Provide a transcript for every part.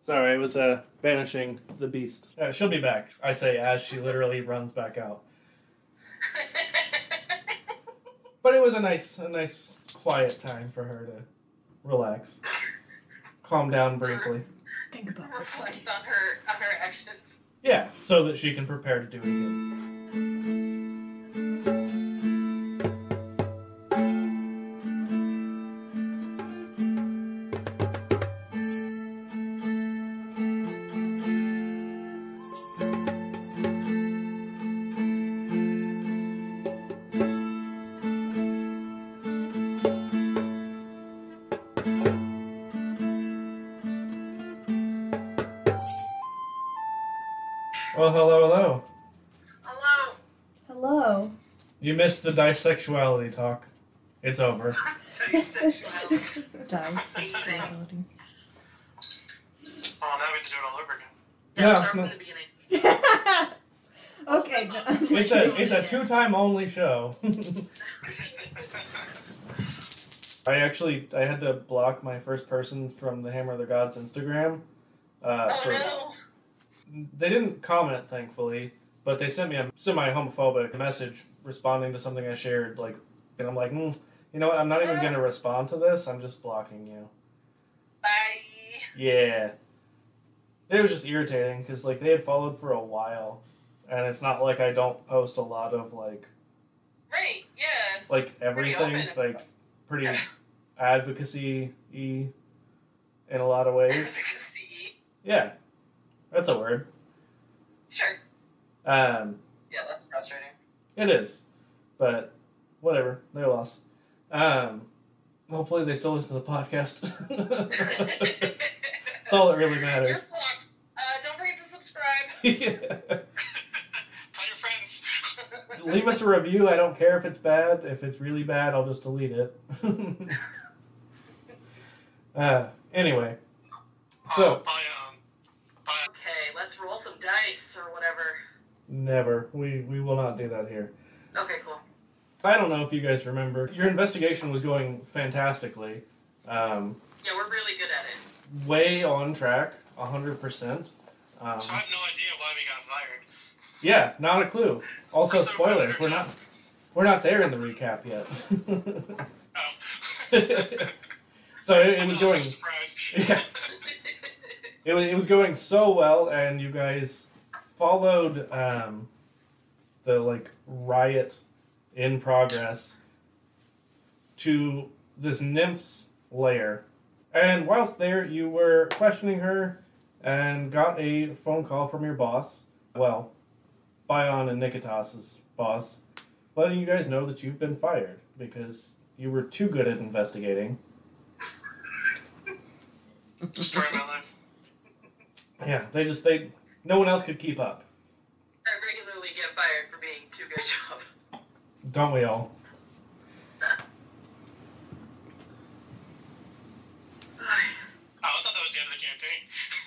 Sorry, I was banishing the beast. She'll be back. I say as she literally runs back out. But it was a nice quiet time for her to relax, calm down briefly. Think about reflect on her actions. Yeah, so that she can prepare to do it again. Well, hello. Hello. Hello. You missed the disexuality talk. It's over. Disexuality. Disexuality. Oh, now we have to do it all over again. Yeah, start from the beginning. Okay. It's a 2-time only show. I had to block my first person from the Hammer of the Gods Instagram. No. They didn't comment, thankfully, but they sent me a semi-homophobic message responding to something I shared. And I'm like, you know what? I'm not even going to respond to this. I'm just blocking you. Bye. Yeah. It was just irritating because they had followed for a while, and it's not like I don't post a lot of Right. Yeah. Everything, pretty advocacy-y in a lot of ways. Advocacy. Yeah. That's a word. Sure. Yeah, that's frustrating. It is. But, whatever. They lost. Hopefully they still listen to the podcast. That's all that really matters. You're blocked. Don't forget to subscribe. Yeah. Tell your friends. Leave us a review. I don't care if it's bad. If it's really bad, I'll just delete it. Anyway. So... Okay, let's roll some dice or whatever. Never. We will not do that here. Okay, cool. I don't know if you guys remember. Your investigation was going fantastically. Yeah, we're really good at it. Way on track, 100%. So I have no idea why we got fired. Yeah, not a clue. Also, spoilers. We're not there in the recap yet. Oh. So it was going. Yeah. It was going so well, and you guys followed the riot in progress to this nymph's lair. And whilst there, you were questioning her and got a phone call from your boss. Well, Bion and Nikitas's boss, letting you guys know that you've been fired because you were too good at investigating. It's the story of my life. Yeah, no one else could keep up. I regularly get fired for being too good a job. Don't we all? I thought that was the end of the campaign.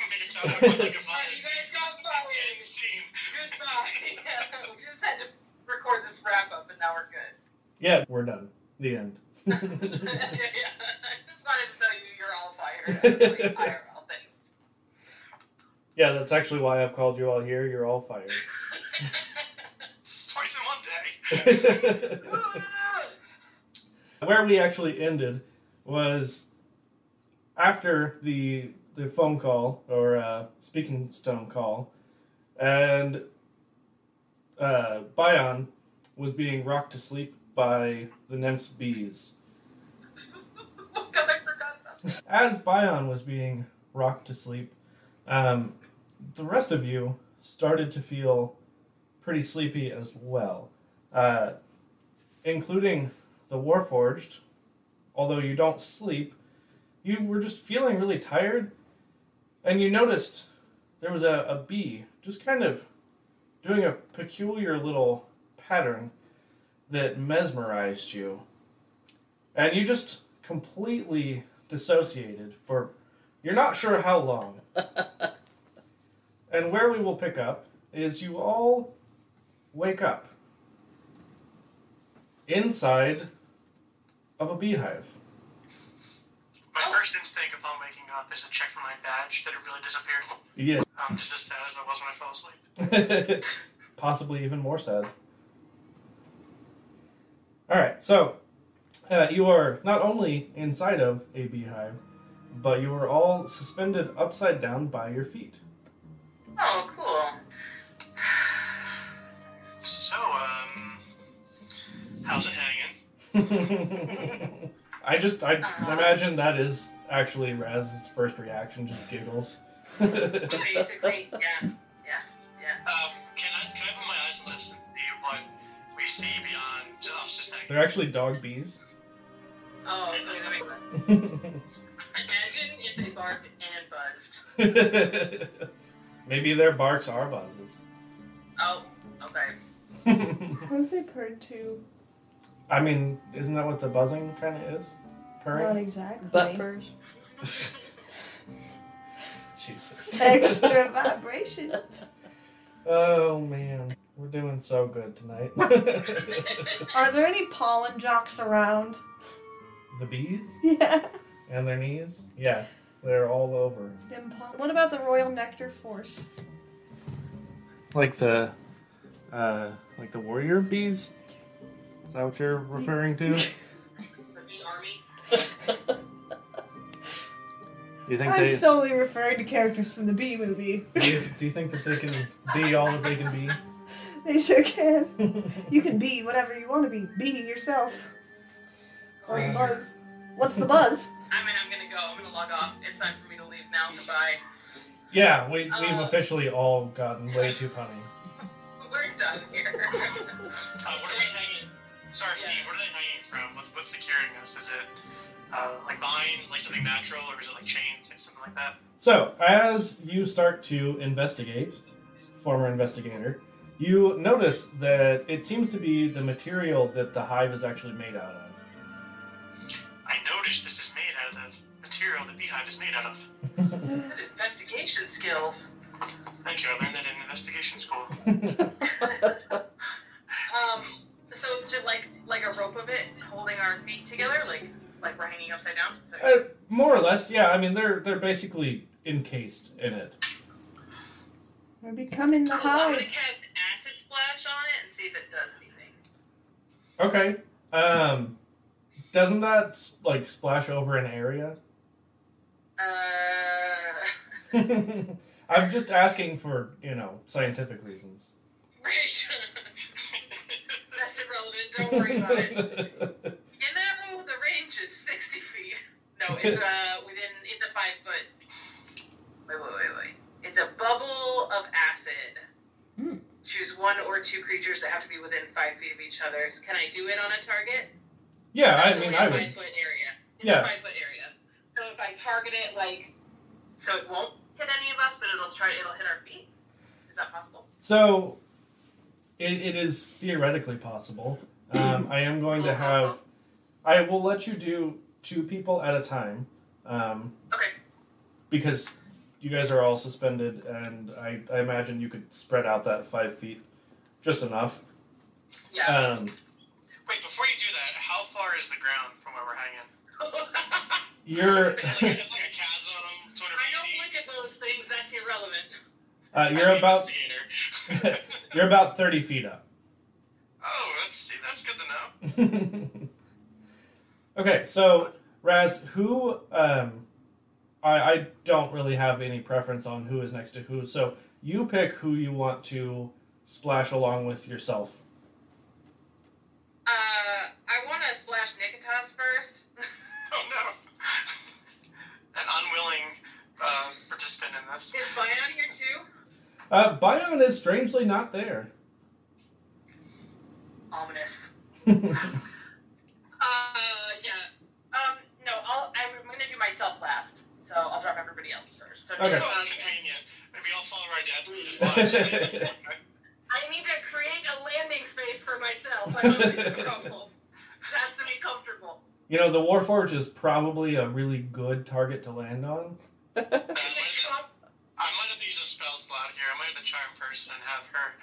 Make it sound like a fire. You guys got fired. End scene. Goodbye. Yeah, we just had to record this wrap up, and now we're good. Yeah, we're done. The end. Yeah. I just wanted to tell you you're all fired. Actually, IRL, thanks. Yeah, that's actually why I've called you all here. You're all fired. It's twice in one day. Where we actually ended was after the phone call, or speaking stone call, and Bion was being rocked to sleep by the nymph's bees. Oh God, I forgot about that. As Bion was being rocked to sleep, the rest of you started to feel pretty sleepy as well, including the Warforged. Although you don't sleep, you were just feeling really tired, and you noticed there was a bee just kind of doing a peculiar little pattern that mesmerized you. And you just completely dissociated for you're not sure how long. And where we will pick up is you all wake up inside of a beehive. My first instinct upon waking up is to check for my badge that it really disappeared. Yeah. Just as sad as I was when I fell asleep. Possibly even more sad. Alright, so you are not only inside of a beehive, but you are all suspended upside down by your feet. Oh, cool. So, how's it hanging? I imagine that is actually Raz's first reaction, just giggles. Basically, yeah. Can I put my eyes on this and see what we see beyond just hanging? They're actually dog bees. Oh, okay, that makes sense. Imagine if they barked and buzzed. Maybe their barks are buzzes. Oh, okay. What if they purred too? I mean, isn't that what the buzzing kind of is? Not Purring? exactly. Butt purrs. Jesus. Extra vibrations. Oh, man. We're doing so good tonight. Are there any pollen jocks around? The bees? Yeah. And their knees? Yeah. They're all over. What about the Royal Nectar Force? Like the warrior bees? Is that what you're referring to? The bee army. You think I'm solely referring to characters from the Bee movie. do you think that they can be all that they can be? They sure can. You can be whatever you want to be. Be yourself. What's the buzz? What's the buzz? I'm gonna go. I'm gonna log off. It's time for me to leave now. Goodbye. Yeah, we've officially all gotten way too punny. We're done here. What are we hanging? Sorry, Steve. What are they hanging from? What's securing us? Is it like vines, like something natural, or is it like chains, or something like that? So, as you start to investigate, former investigator, you notice that it seems to be the material that the hive is actually made out of. I noticed this is made out of the material the beehive is made out of. Good investigation skills. Thank you. I learned that in investigation school. So is it like a rope of it holding our feet together, like we're hanging upside down? So More or less, yeah. I mean, they're basically encased in it. We're becoming the I'm gonna hive. cast acid splash on it and see if it does anything. Okay. Doesn't that like splash over an area? I'm just asking for, scientific reasons. Right. That's irrelevant. Don't worry about it. The range is 60 feet. No, it's it's a 5 foot. Wait. It's a bubble of acid. Choose 1 or 2 creatures that have to be within 5 feet of each other. So can I do it on a target? Yeah, So I it's mean, only I a would. 5 foot area. It's Yeah. a 5 foot area. So if I target it so it won't hit any of us, but it'll hit our feet. Is that possible? So, it is theoretically possible. I am going to have. I will let you do 2 people at a time. Okay. Because you guys are all suspended, and I imagine you could spread out that 5 feet just enough. Yeah. Wait, before you do that, how far is the ground from where we're hanging? You're It's like a chasm, sort of. I don't look at those things. That's irrelevant. you're about 30 feet up. Oh, that's good to know. Okay, so Raz, who I don't really have any preference on who is next to who, so you pick who you want to splash along with yourself. I want to splash Nikitas first. Oh no. An unwilling participant in this. Is Bion here too? Bion is strangely not there. Ominous. No, I'm going to do myself last, so I'll drop everybody else first. So Okay. Oh, convenient. Maybe I'll follow our dad. I need to create a landing space for myself. I don't see the problem. It has to be comfortable. The Warforge is probably a really good target to land on. I might have to use a spell slot here. I might have to charm person and have her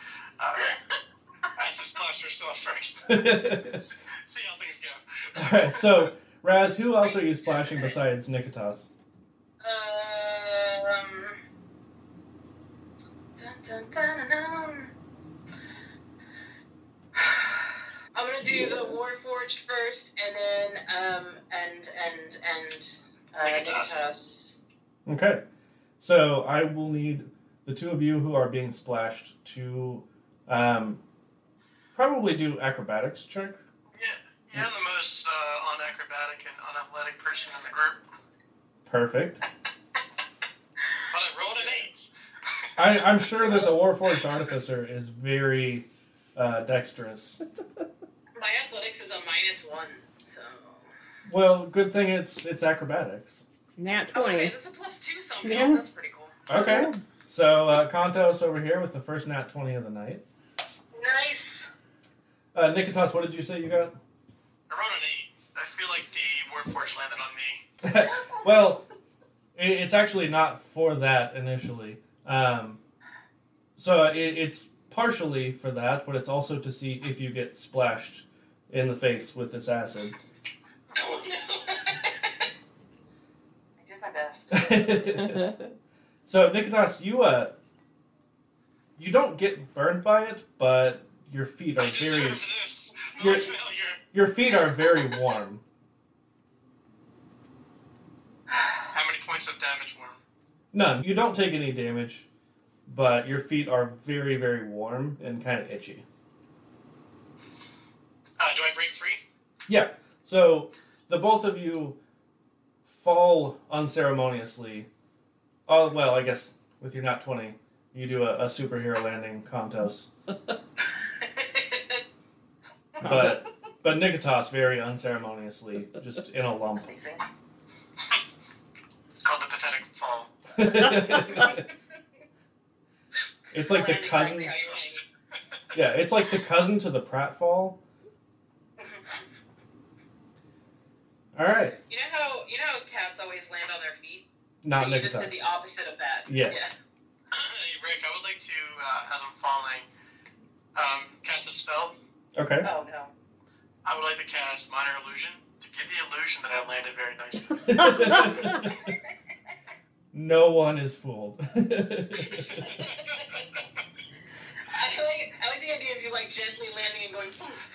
acid splash herself first. See how things go. Alright, so, Raz, who else are you splashing besides Nikitas? I'm gonna do the Warforged first, and then Nikitas. Okay. So I will need the two of you who are being splashed to probably do acrobatics check. Yeah, I'm the most unacrobatic and unathletic person in the group. Perfect. But I rolled an 8. I'm sure that the Warforged Artificer is very dexterous. My athletics is a -1, so. Well, good thing it's acrobatics. Nat Oh, 20. okay, that's a +2 somehow. Yeah. That's pretty cool. Okay. So Kantos over here with the first nat 20 of the night. Nice. Nikitas, what did you say you got? I rolled an 8. I feel like the Warforged landed on me. Well, it's actually not for that initially. So it's partially for that, but it's also to see if you get splashed in the face with this acid. Oh, no. I did my best. So Nikitas, you don't get burned by it, but your feet are I deserve very this. Your- No failure. your feet are very warm. How many points of damage were? None. You don't take any damage, but your feet are very, very warm and kind of itchy. Do I break free? Yeah. So the both of you fall unceremoniously. Oh, well, I guess with your nat 20, you do a superhero landing, Kantos. But Nikitas very unceremoniously, just in a lump. It's called the pathetic fall. It's like the Landing cousin. correctly how you land. Yeah, it's like the cousin to the pratfall. All right. You know how cats always land on their feet? Not So you just did Nikitas. the opposite of that. Yes. Hey, Rick, I would like to, as I'm falling, cast a spell. Okay. Yeah. Oh no. I would like to cast Minor Illusion to give the illusion that I landed very nicely. No one is fooled. I like the idea of you like gently landing and going. Poof.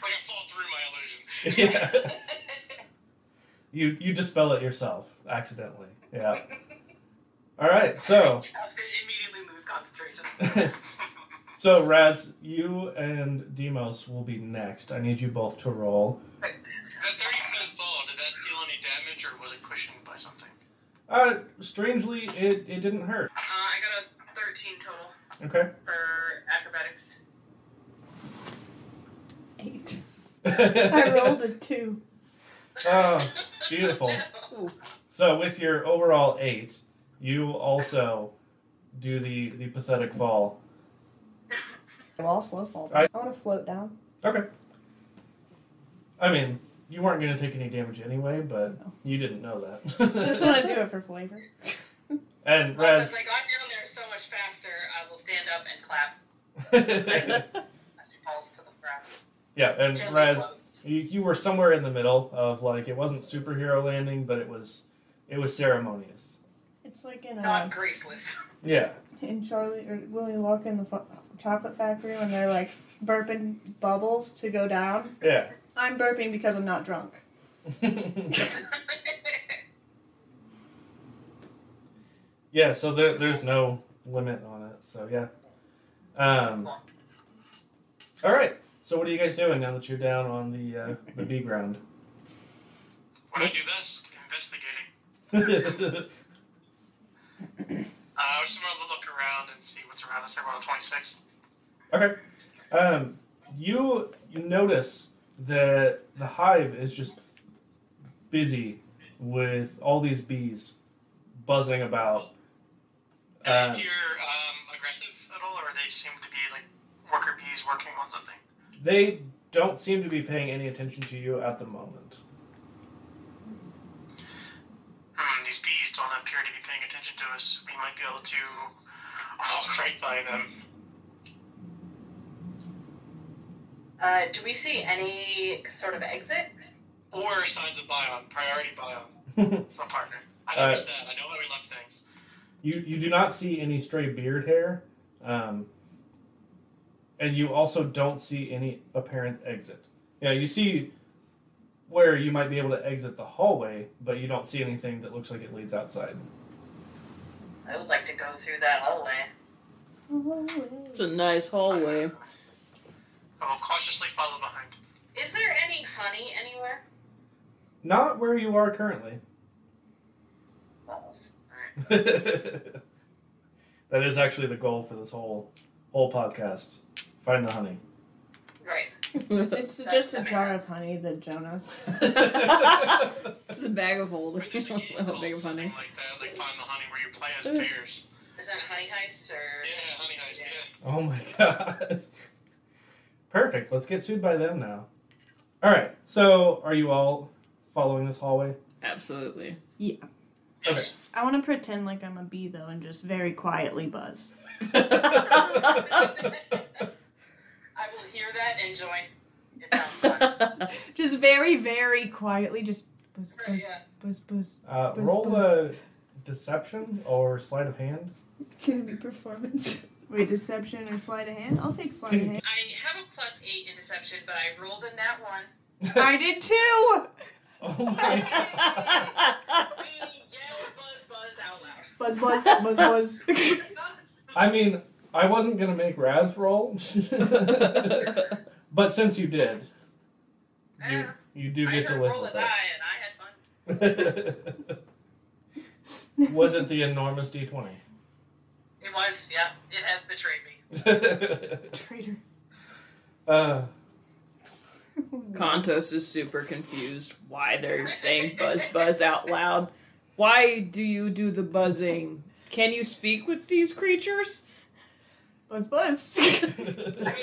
Like I fall through my illusion. Yeah. You dispel it yourself accidentally. Yeah. All right. So Caster immediately lose concentration. so Raz, you and Demos will be next. I need you both to roll. That 30-foot fall, did that deal any damage or was it cushioned by something? Strangely, it didn't hurt. I got a 13 total Okay. for acrobatics. 8. I rolled a 2. Oh, beautiful. So with your overall 8, you also do the pathetic fall. Well, I'll slow fall. I- I want to float down. Okay. I mean, you weren't going to take any damage anyway, but you didn't know I just that. want to do it for flavor. And Well, Raz, since I got down there so much faster, I will stand up and clap as she falls to the ground. yeah, and Gently Raz, float. you were somewhere in the middle of like it wasn't superhero landing, but it was ceremonious. It's like in Not graceless. Yeah. in Charlie or Willy Wonka in the chocolate factory when they're like burping bubbles to go down. Yeah. I'm burping because I'm not drunk. Yeah, so there's no limit on it. So yeah. All right. So what are you guys doing now that you're down on the B ground? What I do best, investigating. I just want to look around and see what's around us. I rolled a 26. Okay. You notice that the hive is just busy with all these bees buzzing about. Do they appear aggressive at all, or they seem to be like worker bees working on something? They don't seem to be paying any attention to you at the moment. These bees don't appear to be paying attention to us. We might be able to walk right by them. Do we see any sort of exit? Or signs of Bion, priority Bion, from partner. I never said. I know how we left things. You do not see any stray beard hair, and you also don't see any apparent exit. Yeah, you see where you might be able to exit the hallway, but you don't see anything that looks like it leads outside. I would like to go through that hallway. It's a nice hallway. I will cautiously follow behind. Is there any honey anywhere? Not where you are currently. Balls. Alright. That is actually the goal for this whole podcast. Find the honey. Right. It's just a jar of honey that Joe knows. It's the bag of holding. We could A bag of honey. something like that, like find the honey where you play as pairs. Is that Honey Heist or? Yeah, honey heist, yeah. Oh my god. Perfect. Let's get sued by them now. Alright, so are you all following this hallway? Absolutely. Yeah. Yes. I want to pretend like I'm a bee, though, and just very quietly buzz. I will hear that and join. It sounds fun. Just very, very quietly, just buzz, buzz, Right, yeah. buzz, buzz. Roll buzz. a deception or sleight of hand. Gonna be performance. Wait, deception or sleight of hand? I'll take sleight of hand. I have a +8 in deception, but I rolled a nat 1. I did too! Oh my god. We yell buzz out loud. Buzz, buzz, buzz, buzz. I mean, I wasn't gonna make Raz roll, but since you did, you do get to live roll with a die and I had fun. it. Was it the enormous D20? It was, yeah. It has betrayed me. Traitor. Kontos is super confused why they're saying buzz out loud. Why do you do the buzzing? Can you speak with these creatures? Buzz, buzz. I mean,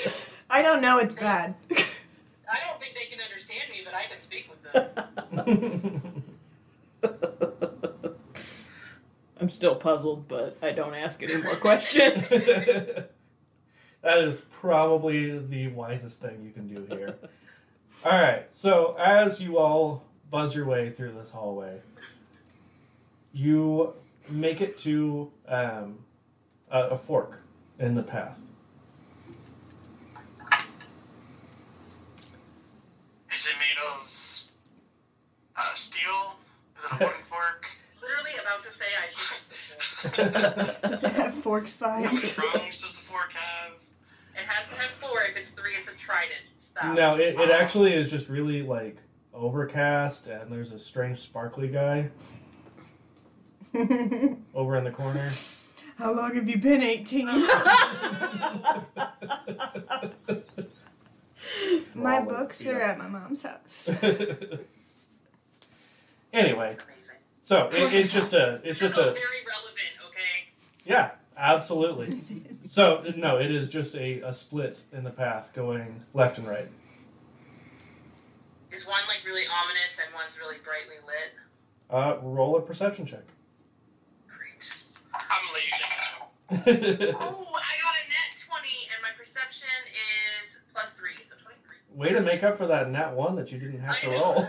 I don't know, it's bad. I don't think they can understand me, but I can speak with them. I'm still puzzled, but I don't ask any more questions. That is probably the wisest thing you can do here. Alright, so as you all buzz your way through this hallway, you make it to a fork in the path. Is it made of steel? Is it a wooden fork? Literally about to say I Does it have fork How many spines? prongs does the fork have? It has to have 4. If it's 3, it's a trident. Stop. No, it actually is just really like overcast, and there's a strange sparkly guy over in the corner. How long have you been 18? My books are at my mom's house. Anyway, Amazing. so it's just a Very relevant, okay? yeah, absolutely. So no, it is just a split in the path going left and right. Is one like really ominous and one's really brightly lit? Roll a perception check. Great. I'm gonna let you take this one. Oh, I got a net 20 and my perception is +3, so 23. Way to make up for that nat 1 that you didn't have to I roll.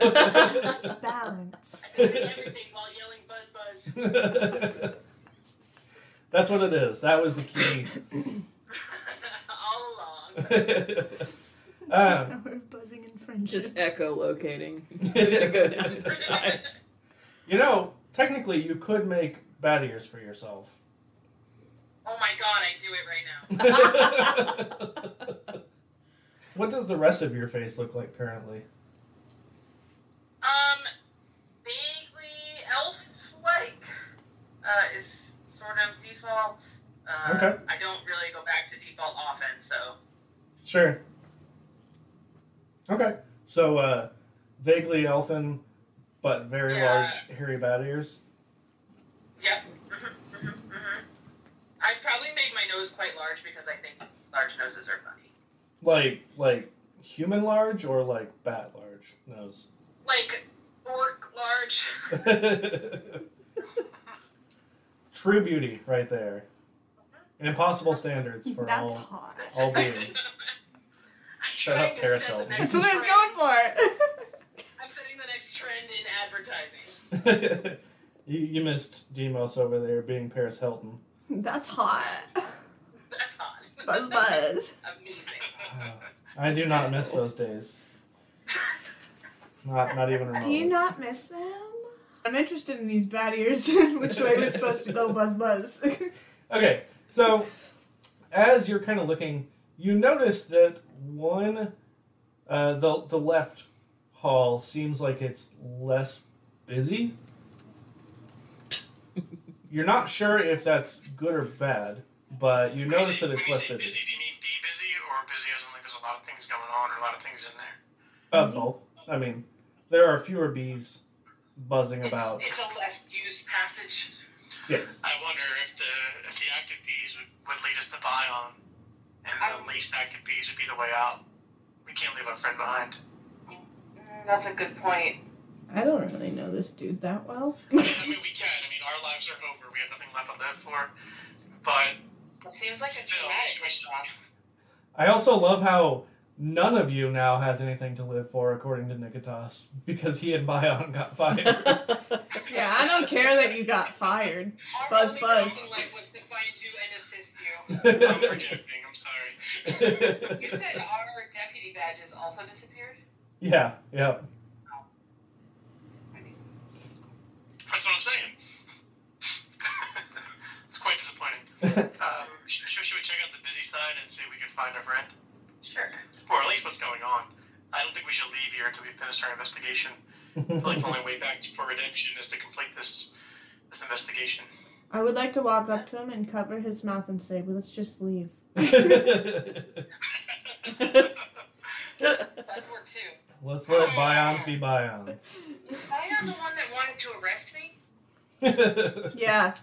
Balance. I can say everything while yelling buzz. That's what it is. That was the key. All along. We're buzzing in friendship. Just echolocating. You're gonna go down the side. You know, technically, you could make bat ears for yourself. Oh my god, I do it right now. What does the rest of your face look like currently? Vaguely elf-like is sort of default. Okay. I don't really go back to default often, so. Sure. Okay. So, vaguely elfin, but very large, hairy bat ears. Yep. I've probably made my nose quite large because I think large noses are funny. Like human large or like bat large nose? Like orc large. True beauty right there. Impossible standards for That's hot. all beings. Shut up, Paracel. That's what I was going for. I'm setting the next trend in advertising. You missed Demos over there being Paris Hilton. That's hot. That's hot. Buzz buzz. Amazing. I do not miss those days. Not even remotely. Do you not miss them? I'm interested in these bad ears. Which way we're supposed to go, buzz buzz. Okay, so as you're kind of looking, you notice that the left hall seems like it's less busy. You're not sure if that's good or bad, but you notice that it's less busy. Busy, do you mean be busy, or busy as in like there's a lot of things going on, or a lot of things in there? Both. I mean, there are fewer bees buzzing about. It's a less used passage. Yes. I wonder if the active bees would lead us to Bion, and the least active bees would be the way out. We can't leave our friend behind. That's a good point. I don't really know this dude that well. I mean, we can. I mean, our lives are over. We have nothing left to live for. But It seems like a still, traumatic we should- response. I also love how none of you now has anything to live for, according to Nikitas, because he and Bion got fired. Yeah, I don't care that you got fired. Our Buzz, only buzz. goal in life was to find you and assist you. I'm projecting. I'm sorry. You said our deputy badges also disappeared? Yeah. That's what I'm saying. It's quite disappointing. Should we check out the busy side and see if we can find our friend? Sure. Or at least what's going on. I don't think we should leave here until we finish our investigation. I feel like the only way back for redemption is to complete this investigation. I would like to walk up to him and cover his mouth and say, well, let's just leave. That'd work too. Let's let Bions be Bions. Is Bion the one that wanted to arrest me? Yeah,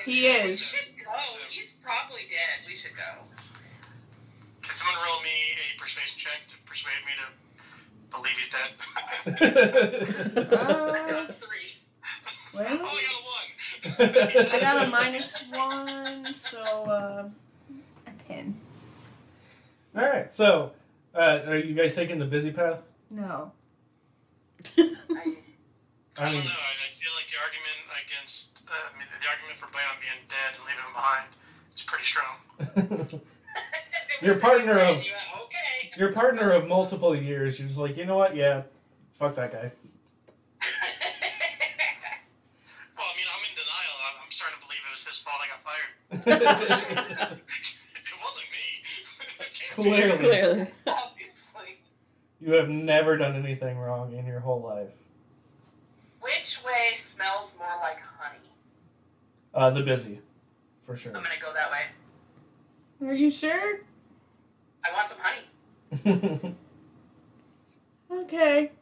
he is. We should go. He's probably dead. We should go. Can someone roll me a persuasion check to persuade me to believe he's dead? I got 3. Wait a minute. Oh, you got a 1. I got a -1, so a 10. Alright, so, are you guys taking the busy path? No. I don't know. I feel like the argument against, the argument for Bion being dead and leaving him behind is pretty strong. Your partner of multiple years, you're just like, you know what? Yeah, fuck that guy. Well, I mean, I'm in denial. I'm starting to believe it was his fault I got fired. It wasn't me. Clearly. Obviously. You have never done anything wrong in your whole life. Which way smells more like honey? The busy, for sure. I'm gonna go that way. Are you sure? I want some honey. Okay.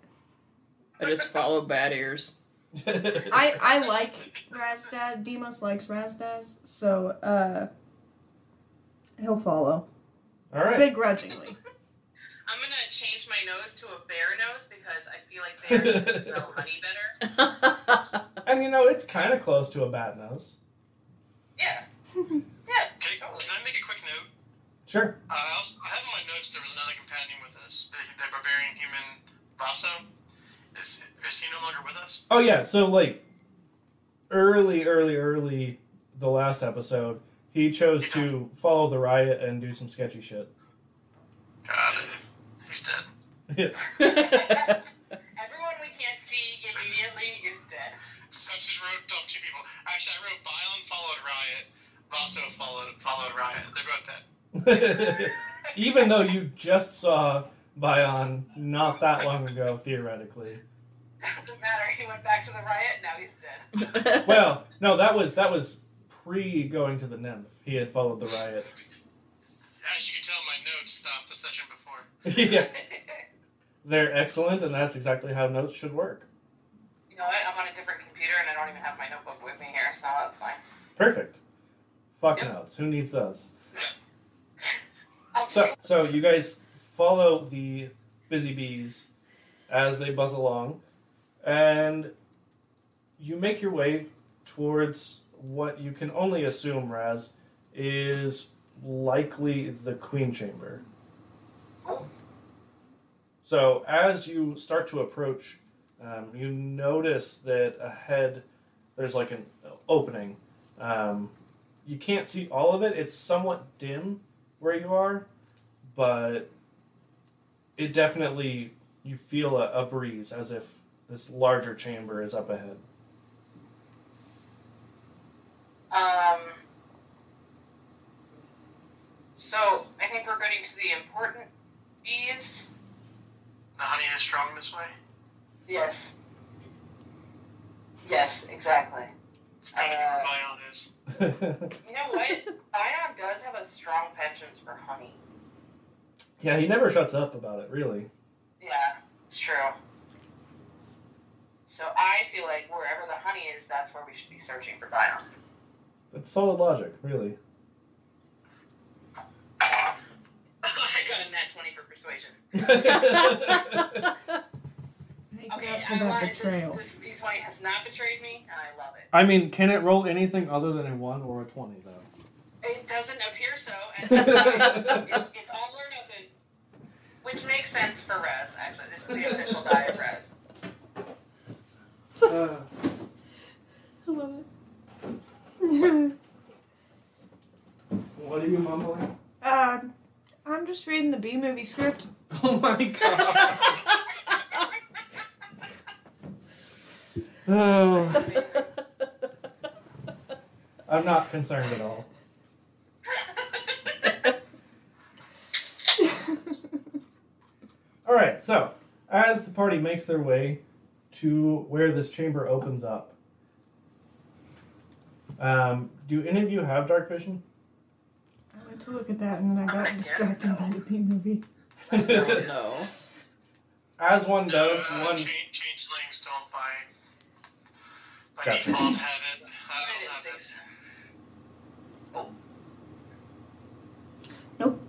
I just follow bad ears. I like Razdaz. Demos likes Razdaz, so he'll follow. Alright. Begrudgingly. I'm gonna change my nose to a bear nose because I feel like bears can smell honey better. And you know, it's kind of close to a bat nose. Yeah. Yeah. Can Totally. I make a quick note? Sure. I had in my notes there was another companion with us, the barbarian human Basso. Is he no longer with us? Oh yeah, so like early the last episode, he chose to follow the riot and do some sketchy shit. Got it. He's dead. Everyone we can't see immediately is dead. So I just wrote up 2 people. Actually, I wrote Bion followed Riot, Basso followed Riot. They're both dead. Even though you just saw Bion not that long ago, theoretically. Doesn't matter. He went back to the riot. Now he's dead. Well, no, that was pre going to the nymph. He had followed the riot. As you can tell, my notes stopped the session before. Yeah, they're excellent, and that's exactly how notes should work. You know what? I'm on a different computer and I don't even have my notebook with me here, so that's fine. Perfect. Fuck Yep. notes. Who needs those? I'll So you guys follow the busy bees as they buzz along, and you make your way towards what you can only assume, Raz, is likely the Queen Chamber. So as you start to approach, you notice that ahead there's like an opening. You can't see all of it. It's somewhat dim where you are, but it definitely, you feel a breeze as if this larger chamber is up ahead. So I think we're getting to the important bees. The honey is strong this way. Yes. Yes, exactly. Study where Bion is. You know what? Bion does have a strong penchant for honey. Yeah, he never shuts up about it, really. Yeah, it's true. So I feel like wherever the honey is, that's where we should be searching for Bion. That's solid logic, really. I got a nat 20 for persuasion. Okay, for that betrayal. This D20 has not betrayed me, and I love it. I mean, can it roll anything other than a 1 or a 20, though? It doesn't appear so, and it's all or nothing. Which makes sense for Rez, actually. This is the official die of Rez. I love it. What are you mumbling? I'm just reading the B-movie script. Oh my god. Oh. I'm not concerned at all. Alright, so, as the party makes their way to where this chamber opens up, do any of you have dark vision? I went to look at that and then I got distracted by the B-movie. Oh, no. As one does, one... Changelings don't by Gotcha. default have it. I don't have it. Nope.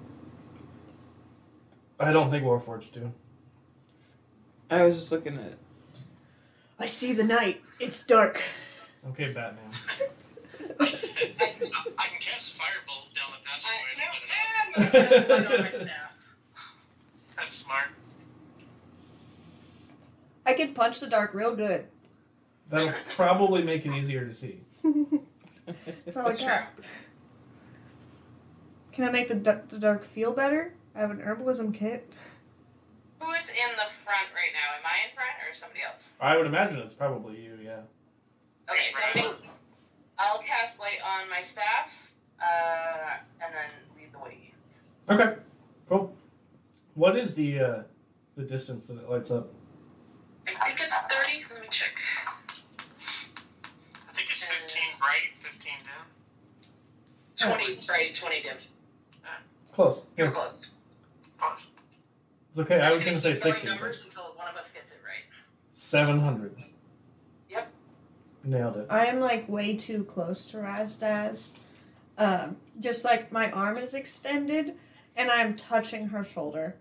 I don't think Warforged do. I was just looking at it. I see the night. It's dark. Okay, Batman. I can cast Firebolt down the passageway and put it out. I'm going to cast mine on my staff. That's smart. I can punch the dark real good. That'll probably make it easier to see. That's all I got. Can I make the dark feel better? I have an herbalism kit. Who is in the front right now? Am I in front or somebody else? I would imagine it's probably you, yeah. Okay, so I'll cast light on my staff, and then lead the way. Okay, cool. What is the distance that it lights up? I think it's 30. Let me check. I think it's 15 bright, 15 dim. 20 bright, 20 dim. Close. You're Yeah. close. Close. It's okay, I was going to say keep throwing 60. numbers until one of us gets it right. 700. Yep. Nailed it. I am like way too close to Razdaz. Just like my arm is extended and I'm touching her shoulder.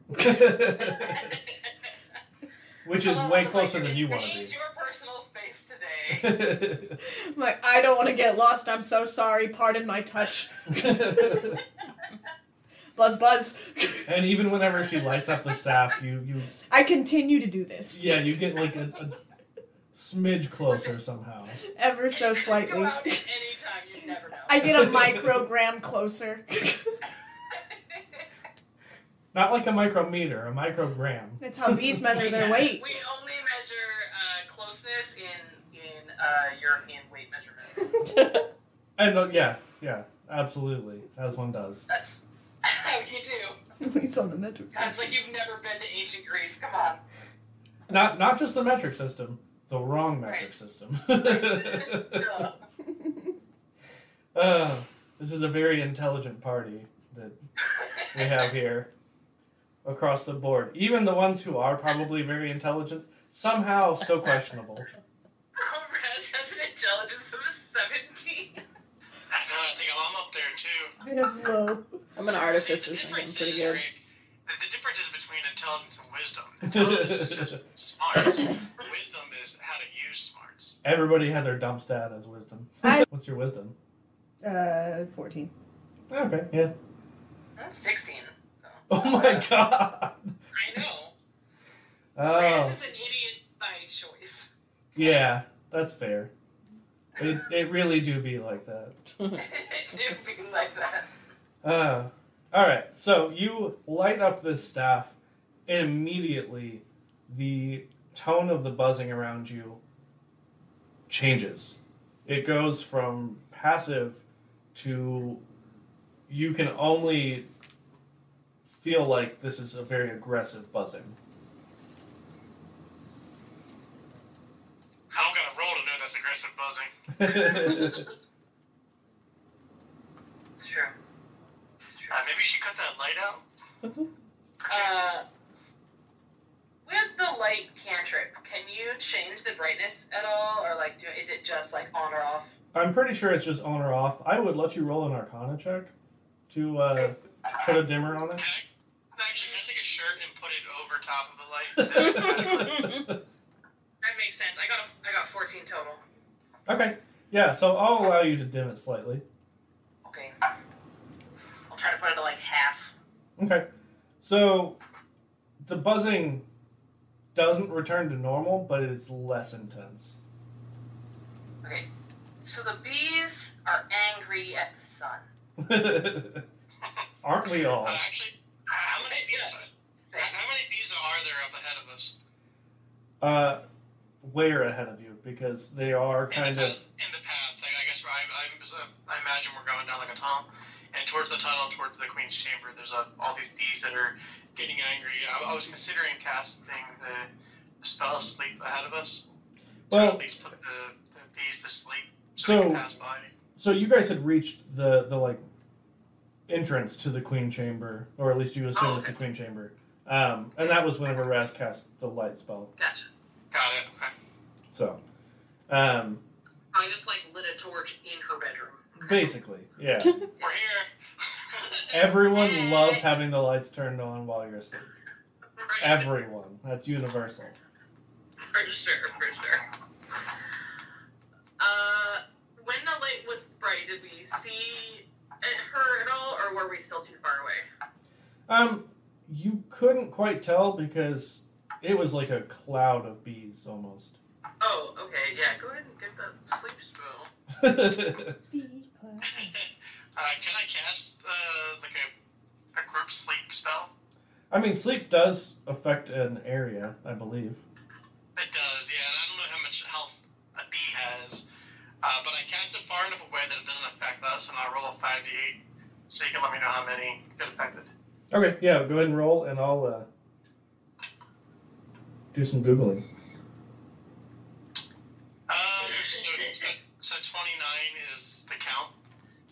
Which is way closer than you want to Invade be. your personal space today. I'm like, I don't want to get lost. I'm so sorry. Pardon my touch. Buzz, buzz. And even whenever she lights up the staff, you I continue to do this. yeah, you get like a smidge closer somehow. Ever so Go slightly. out at any time, you never know. I get a microgram closer. Not like a micrometer, a microgram. It's how bees measure their weight. We only measure closeness in European weight measurements. And yeah, absolutely, as one does. That's how you do. At least on the metric Sounds like you've never been to ancient Greece. Come on. Not just the metric system, the wrong metric system. Duh. This is a very intelligent party that we have here across the board. Even the ones who are probably very intelligent, somehow still questionable. Raz has an intelligence of 17. I think I'm up there too. I have low. I'm an artificer, so I'm difference pretty is, good. right, the difference is between intelligence and wisdom. Intelligence is just smarts. Wisdom is how to use smarts. Everybody had their dump stat as wisdom. What's your wisdom? 14. Okay, yeah. I'm 16. So. Oh my god! I know. Oh, Raz is an idiot by choice. yeah, that's fair. It really do be like that. It do be like that. Alright, so you light up this staff, and immediately the tone of the buzzing around you changes. It goes from passive to you can only feel like this is a very aggressive buzzing. I don't got to roll to know that's aggressive buzzing. It's true. Maybe you should cut that light out. For changes. With the light cantrip, can you change the brightness at all, or like, is it just like on or off? I'm pretty sure it's just on or off. I would let you roll an Arcana check to put a dimmer on it. Actually, can I take a shirt and put it over top of the light? That makes sense. I got 14 total. Okay. Yeah, so I'll allow you to dim it slightly. Okay. I'll try to put it to like half. Okay. So the buzzing doesn't return to normal, but it's less intense. Okay. So the bees are angry at the sun. Aren't we all? Actually, how many bees are there up ahead of us? Way ahead of you, because they are kind of... In the path. I guess I imagine we're going down like a tunnel. And towards the tunnel, towards the Queen's Chamber, there's all these bees that are getting angry. I was considering casting the spell Sleep ahead of us. So Well, at least put the bees to sleep so So- we can pass by. So you guys had reached the like entrance to the Queen Chamber, or at least you assume it's the Queen Chamber. And that was whenever Raz cast the light spell. Gotcha. Got it. Okay. So, I just like lit a torch in her bedroom. basically, yeah. We're here. Everyone loves having the lights turned on while you're asleep. Right. Everyone. That's universal. For sure. When the light was bright, did we see her at all, or were we still too far away? You couldn't quite tell because it was like a cloud of bees almost. Oh, okay, yeah. Go ahead and get that sleep spell. Can I cast like a group sleep spell? I mean, sleep does affect an area, I believe. It does, yeah. And I don't know how much health a bee has, but I cast it far enough away that it doesn't affect us, and I'll roll a 5d8, so you can let me know how many get affected. Okay, yeah, go ahead and roll, and I'll do some Googling. So 29 is the count.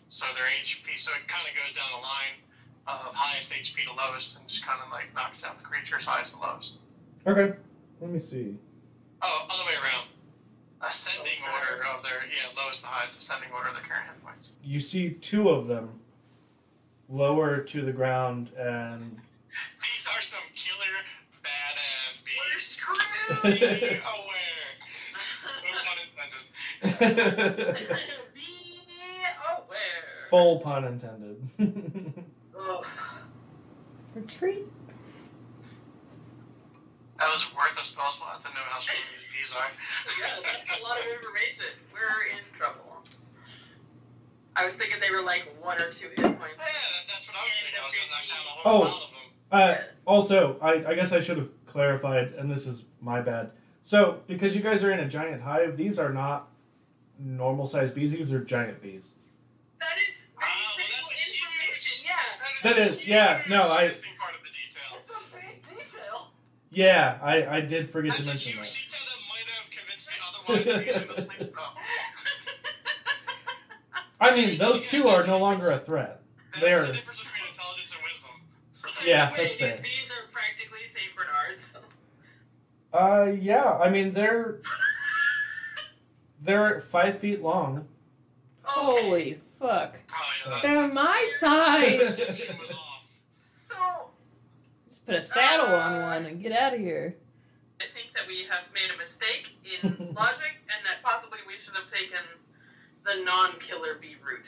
So their HP, so it kind of goes down a line of highest HP to lowest, and just kind of like knocks out the creature's highest to lowest. Okay, let me see. Oh, other way around. Ascending order of their, lowest to highest, ascending order of their current hit points. You see two of them lower to the ground, and These are some killer, badass bees. We're screwed! Be aware. No pun intended. Be aware. full pun intended. Ugh. Retreat. That was worth a spell slot to know how strong these bees are. Yeah, that's a lot of information. We're in trouble. I was thinking they were like 1 or 2 hit points. Yeah, that's what I was thinking. I was going to knock down a whole pile of them. Also, I guess I should have clarified, and this is my bad. So, because you guys are in a giant hive, these are not normal-sized bees. These are giant bees. That is very critical information, yeah. That is, yeah, no, I- Missing part of the detail. That's a big detail. Yeah, I did forget to That's a mention huge that. detail that might have convinced me otherwise of using the sleep spell. I mean, those two are no longer a threat. That's They're, the difference between intelligence and wisdom. Yeah, Wait, that's fair. These bees are practically St. Bernards. yeah, I mean, they're 5 feet long. Holy fuck. Oh, They're my size. It was off. So, Just put a saddle on one and get out of here. I think that we have made a mistake in logic, and that possibly we should have taken the non-killer bee route.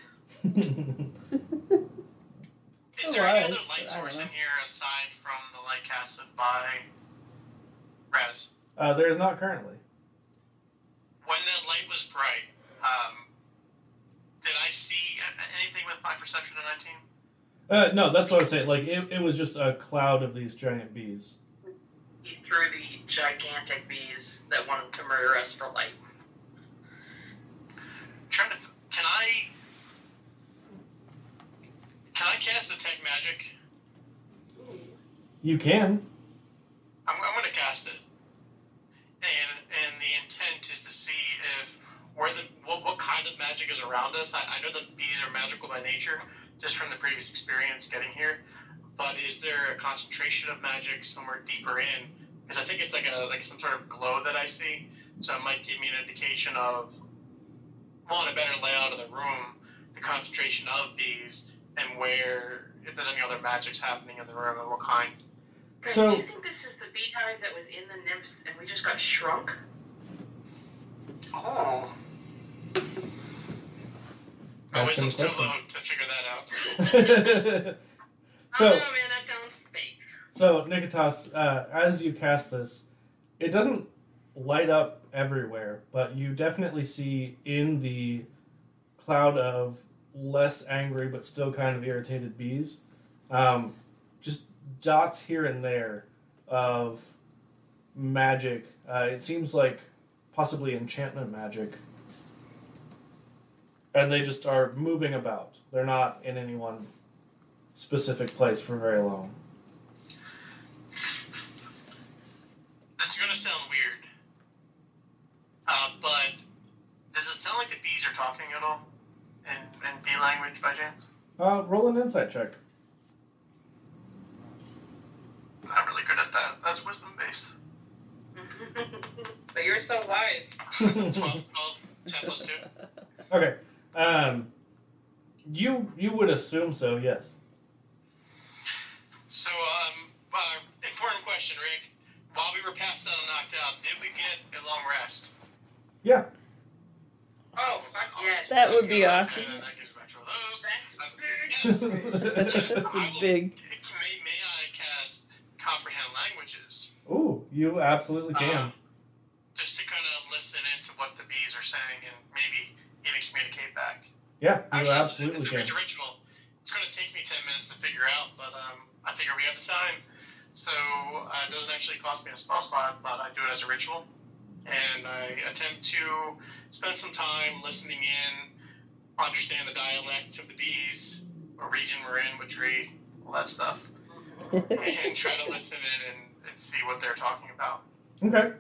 Is there any other Otherwise, light I source don't in know. here aside from the light casted by Raz? There is not currently. When the light was bright, Did I see anything with my perception of 19? No, that's what I was saying. Like, it was just a cloud of these giant bees. He threw the gigantic bees that wanted to murder us for light. Can I cast detect magic? You can. I'm going to cast it, and the intent is to see if what kind of magic is around us. I know that bees are magical by nature, just from the previous experience getting here. But is there a concentration of magic somewhere deeper in? Because I think it's like some sort of glow that I see, so it might give me an indication of a better layout of the room, the concentration of bees, and where if there's any other magics happening in the room and what kind. Guys, So- do you think this is the beehive that was in the nymphs and we just got shrunk? Oh. My Ask him wisdom's too low questions. to figure that out. So- oh no, man, that sounds fake. So, Nikitas, as you cast this, it doesn't light up everywhere, but you definitely see in the cloud of less angry but still kind of irritated bees, just dots here and there of magic. It seems like possibly enchantment magic. And they just are moving about. They're not in any one specific place for very long. This is going to sound weird, but does it sound like the bees are talking at all in bee language by chance? Roll an insight check. I'm not really good at that. That's wisdom based. But you're so wise. 12, 10 plus 2. Okay. You would assume so, yes. So, important question, Rick. While we were passed out and knocked out, did we get a long rest? Yeah. Oh, fuck yes. That would be awesome. And that gives back to those. That's Yes. It's a big. May I cast comprehend languages? Ooh, you absolutely can. Just to kind of listen into what the bees are saying and maybe even communicate back. Yeah, you Actually, absolutely it's can. original. It's going to take me 10 minutes to figure out, but I figure we have the time. So it doesn't actually cost me a spell slot, but I do it as a ritual. And I attempt to spend some time listening in, understand the dialect of the bees, what region we're in, what tree, all that stuff. And try to listen in and see what they're talking about. Okay.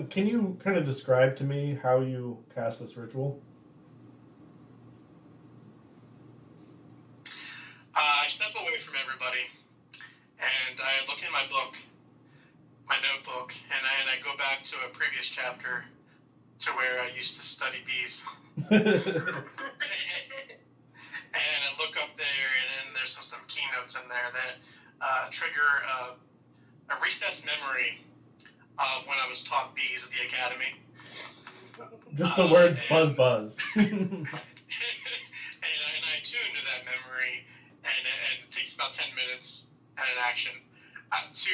Can you kind of describe to me how you cast this ritual? I step away from everybody, and I look in my book, my notebook, and I go back to a previous chapter to where I used to study bees. And I look up there, and then there's some keynotes in there that trigger a recessed memory of when I was taught bees at the academy. Just the words and- buzz. and I tune to that memory, and it takes about 10 minutes and an action to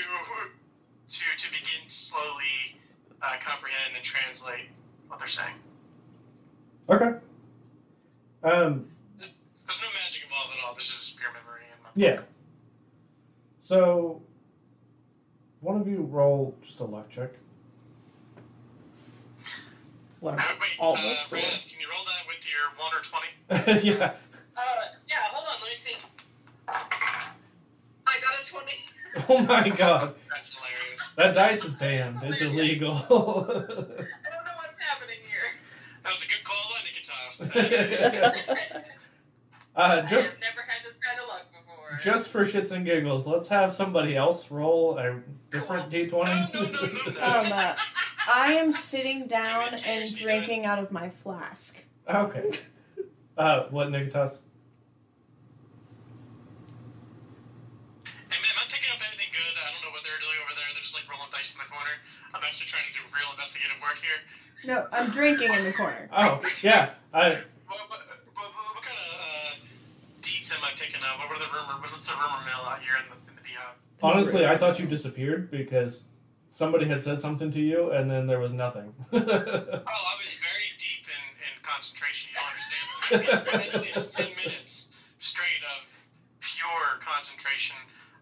begin to slowly comprehend and translate what they're saying. Okay. There's no magic involved at all. This is just pure memory. And Yeah. So, one of you roll just a luck check. What? Wait, All of us, Reyes, can you roll that with your 1 or 20? Yeah. yeah, hold on, let me see. I got a 20. Oh my god. That's hilarious. That dice is banned. It's illegal. I don't know what's happening here. That was a good call, Nikitas. Just I've never had this kind of luck before. just for shits and giggles, let's have somebody else roll a different D20. No. I am sitting down and drinking out of my flask. Okay. What, Nikitas? Hey, man, am I picking up anything good? I don't know what they're doing over there. They're just like rolling dice in the corner. I'm actually trying to do real investigative work here. No, I'm drinking in the corner. Oh, yeah. What kind of deets am I picking up? What's the rumor mill out here in the Bion? Honestly, I thought you disappeared because somebody had said something to you and then there was nothing. Oh, I was very deep in concentration. It's 10 minutes straight of pure concentration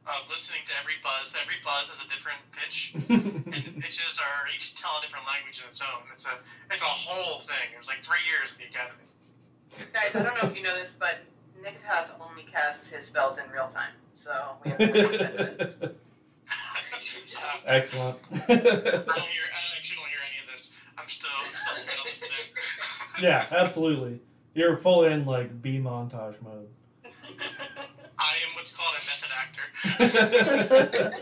of listening to every buzz. Every buzz has a different pitch, and the pitches are each tell a different language in its own. It's a whole thing. It was like 3 years at the academy. Guys, I don't know if you know this, but Nikitas only casts his spells in real time, so we have to wait 10 minutes. Excellent. I actually don't hear any of this. I'm still gonna listen to it. Yeah, absolutely. You're full in like B montage mode. I am what's called a method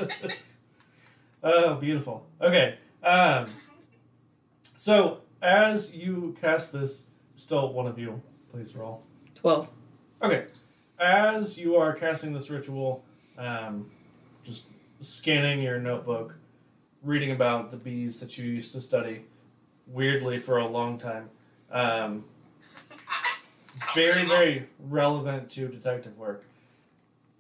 actor. Oh, beautiful. Okay. So as you cast this, still one of you, please roll. 12. Okay. As you are casting this ritual, just scanning your notebook, reading about the bees that you used to study, weirdly for a long time. Very, very relevant to detective work.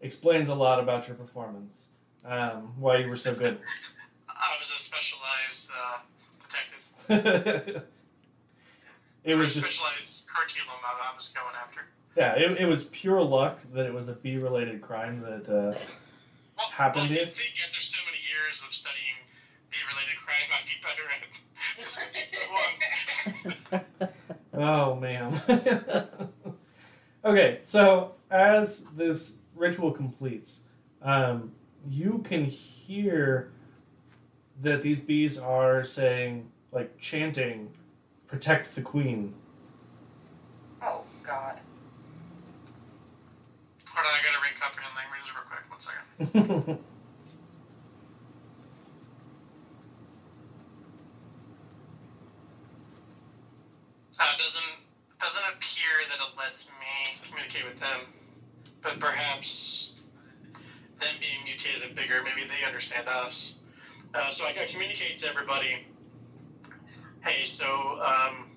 Explains a lot about your performance. Why you were so good. I was a specialized detective. It was just specialized curriculum I was going after. yeah. It was pure luck that it was a bee-related crime that happened. Well, I think after so many years of studying bee-related crime, I'd be better at this one. Oh man. Okay, so as this ritual completes, you can hear that these bees are saying, like, chanting, "Protect the queen." Oh, God. Hold on, I gotta recomprehend languages real quick. 1 second. Doesn't appear that it lets me communicate with them, but perhaps them being mutated and bigger, maybe they understand us. So I gotta communicate to everybody. Hey, so I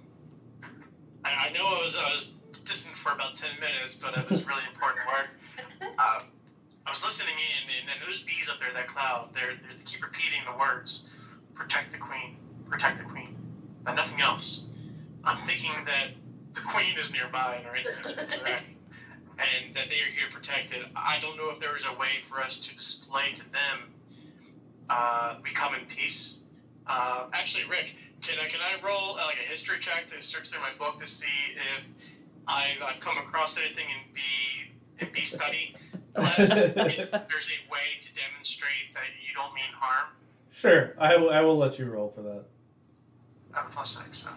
know I was distant for about 10 minutes, but it was really important work. I was listening in, and those bees up there, that cloud, they keep repeating the words, "Protect the queen, but nothing else." I'm thinking that the queen is nearby and our instincts are correct, and that they are here protected. I don't know if there is a way for us to display to them we come in peace. Actually, Rick, can I roll like a history check to search through my book to see if I've come across anything in bee study? If there's a way to demonstrate that you don't mean harm. Sure, I will let you roll for that. I have a +6, so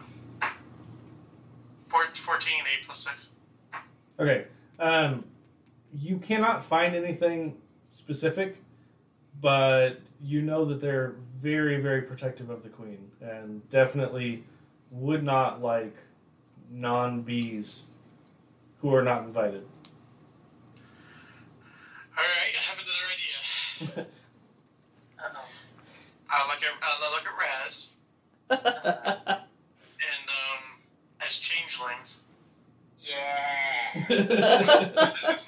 14, 8 + 6. Okay. You cannot find anything specific, but you know that they're very, very protective of the queen, and definitely would not like non-bees who are not invited. All right, I have another idea. Uh-oh. I look at Raz, and as changelings. Yeah. This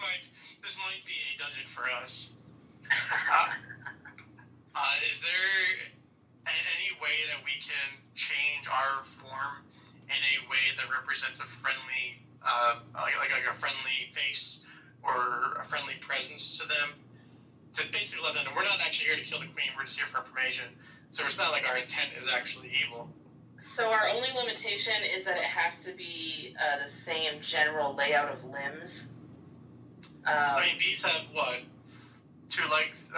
might be a dungeon for us. Is there any way that we can change our form in a way that represents a friendly, like a friendly face or a friendly presence to them? To basically let them know we're not actually here to kill the queen. We're just here for information. So it's not like our intent is actually evil. So our only limitation is that it has to be the same general layout of limbs. I mean, bees have what? 2 legs,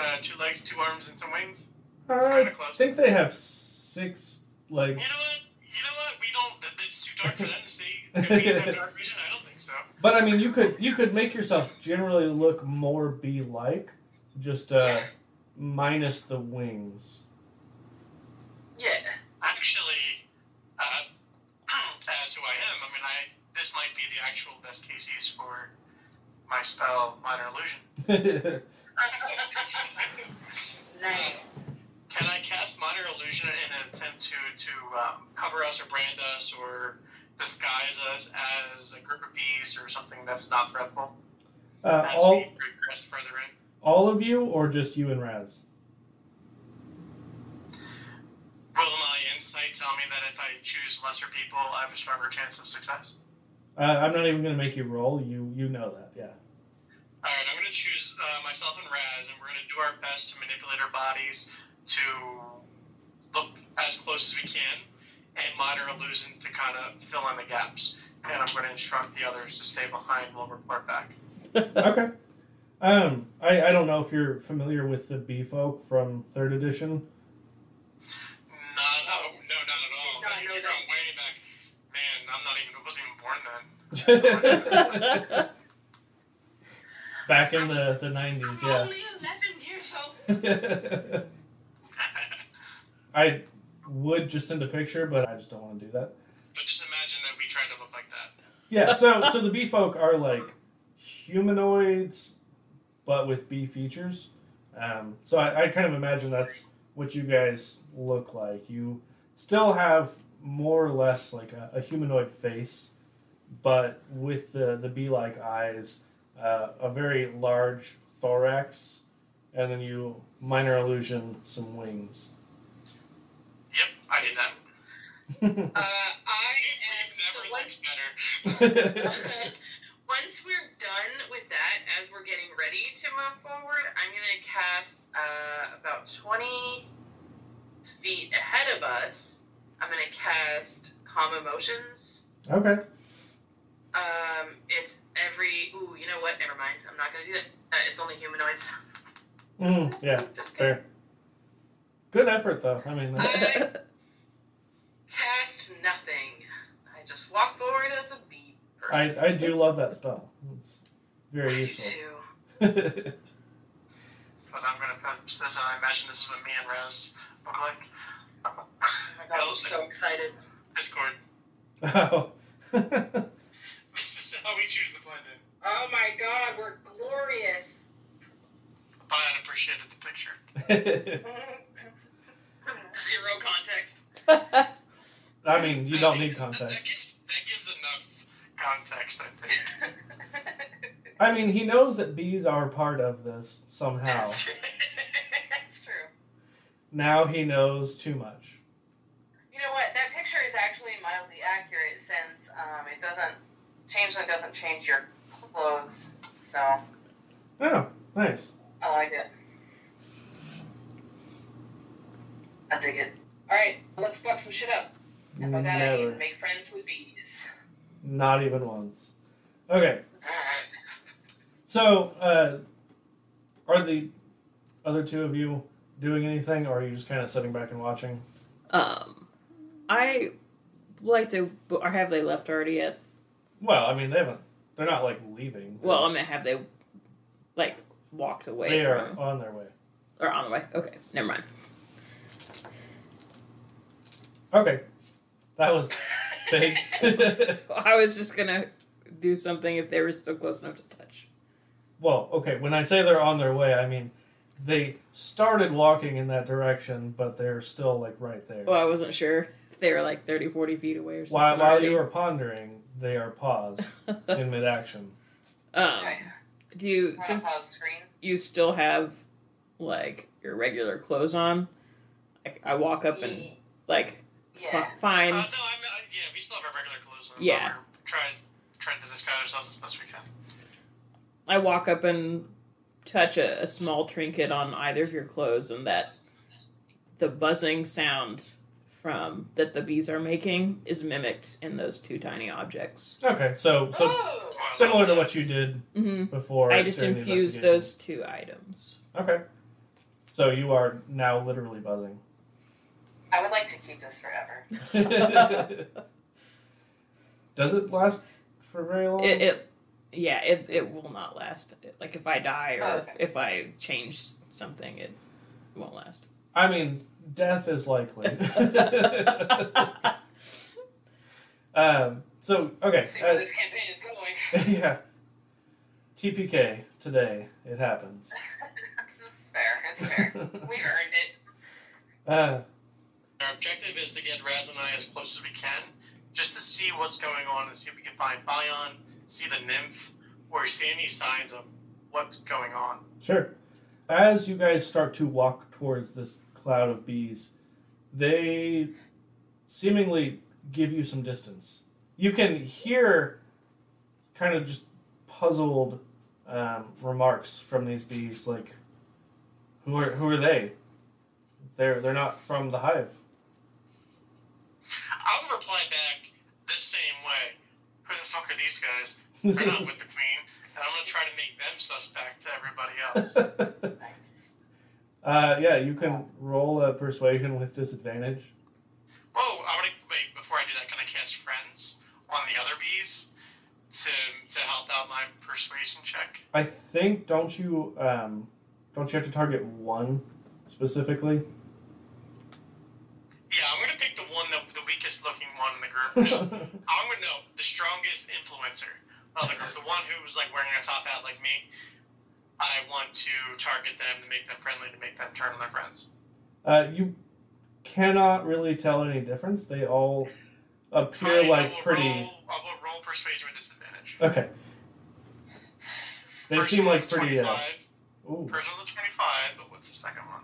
2 arms, and some wings. I think they have 6 legs. You know what? We don't. It's too dark for them to see. Do bees have dark vision? I don't think so. But I mean, you could make yourself generally look more bee-like, just minus the wings. Yeah. Actually, as who I am, I mean, this might be the actual best case use for my spell, Minor Illusion. Nice. Can I cast Minor Illusion in an attempt to cover us or brand us or disguise us as a group of bees or something that's not threatful? As we progress further in. All of you, or just you and Raz? Will my insight tell me that if I choose lesser people, I have a stronger chance of success? I'm not even going to make you roll. You know that, yeah. Alright, I'm going to choose myself and Raz, and we're going to do our best to manipulate our bodies to look as close as we can, and minor illusion to kind of fill in the gaps. And I'm going to instruct the others to stay behind. We'll report back. Okay. I don't know if you're familiar with the bee folk from 3rd edition. No, not at all. No, You're no, going no. way back. Man, I wasn't even born then. Back in the 90s, I'm yeah. only 11 years old. I would just send a picture, but I just don't want to do that. But just imagine that we tried to look like that. Yeah, so the bee folk are like humanoids, but with bee features. So I kind of imagine that's what you guys look like. You still have more or less like a humanoid face, but with the bee-like eyes, a very large thorax, and then you minor illusion some wings. Yep, I did that. I am. Never So looks better. once we're done with that, as we're getting ready to move forward, I'm going to cast about 20 feet ahead of us. I'm going to cast Calm Emotions. Okay. It's every. Ooh, you know what? Never mind. I'm not going to do that. It's only humanoids. Yeah, Just fair. Good effort, though. I mean, that's... I cast nothing. I just walk forward as a bee person. I do love that spell. It's very Me useful. too. But I'm going to post this, and I imagine this is what me and Raz look like. Oh my god, I'm so excited. Discord. Oh. This is how we choose to blend in. Oh my god, we're glorious. Bion appreciated the picture. Zero context. I mean, you don't need context. That gives enough context, I think. I mean, he knows that bees are part of this somehow. That's true. Now he knows too much. You know what? That picture is actually mildly accurate since changeling doesn't change your clothes. So Oh, nice. I like it. I dig it. Alright, let's fuck some shit up. And by that I Never. mean make friends with bees. Not even once. Okay, Alright. so, are the other two of you doing anything, or are you just kind of sitting back and watching? I like to, or have they left already yet? Well, I mean, they're not, like, leaving. Well, I They're mean, have they, like, walked away They are from, on their way. or on the way? Okay, never mind. Okay. That was big. I was just gonna do something if they were still close enough to touch. Well, okay, when I say they're on their way, I mean they started walking in that direction, but they're still, like, right there. Well, I wasn't sure if they were like 30, 40 feet away or something. While already. you were pondering, they are paused in mid-action. Do you, Wanna since pause screen? you still have, like, your regular clothes on, I walk up and, like, Yeah. find... No, yeah, we still have our regular clothes on. Yeah. We're trying to disguise ourselves as best we can. I walk up and touch a small trinket on either of your clothes, and that the buzzing sound that the bees are making is mimicked in those two tiny objects. Okay, so Oh! similar to what you did Mm-hmm. before. I just during the infused investigation. those two items. Okay. So you are now literally buzzing. I would like to keep this forever. Does it last for very long? It will not last. Like, if I die or Oh, okay. if I change something, it won't last. I mean, death is likely. So, okay. See where this campaign is going. Yeah. TPK, today, it happens. It's fair. We earned it. Our objective is to get Raz and I as close as we can, just to see what's going on and see if we can find Bion, see the nymph, or see any signs of what's going on. Sure. As you guys start to walk towards this cloud of bees, they seemingly give you some distance. You can hear kind of just puzzled remarks from these bees, like, who are they? They're not from the hive. I'll reply back the same way. Who the fuck are these guys? They're not with the queen, and I'm gonna try to make them suspect to everybody else. Yeah, you can roll a persuasion with disadvantage. Whoa, wait, before I do that, can I cast friends on the other bees to help out my persuasion check? I think don't you have to target one specifically? Yeah, I'm gonna pick the weakest looking one in the group. No, the strongest influencer of the group, the one who's like wearing a top hat like me. I want to target them to make them friendly, to make them turn on their friends. You cannot really tell any difference. They all appear like pretty. I will roll persuasion with disadvantage. Okay. They seem like pretty. Ooh. First one's a 25, but what's the second one?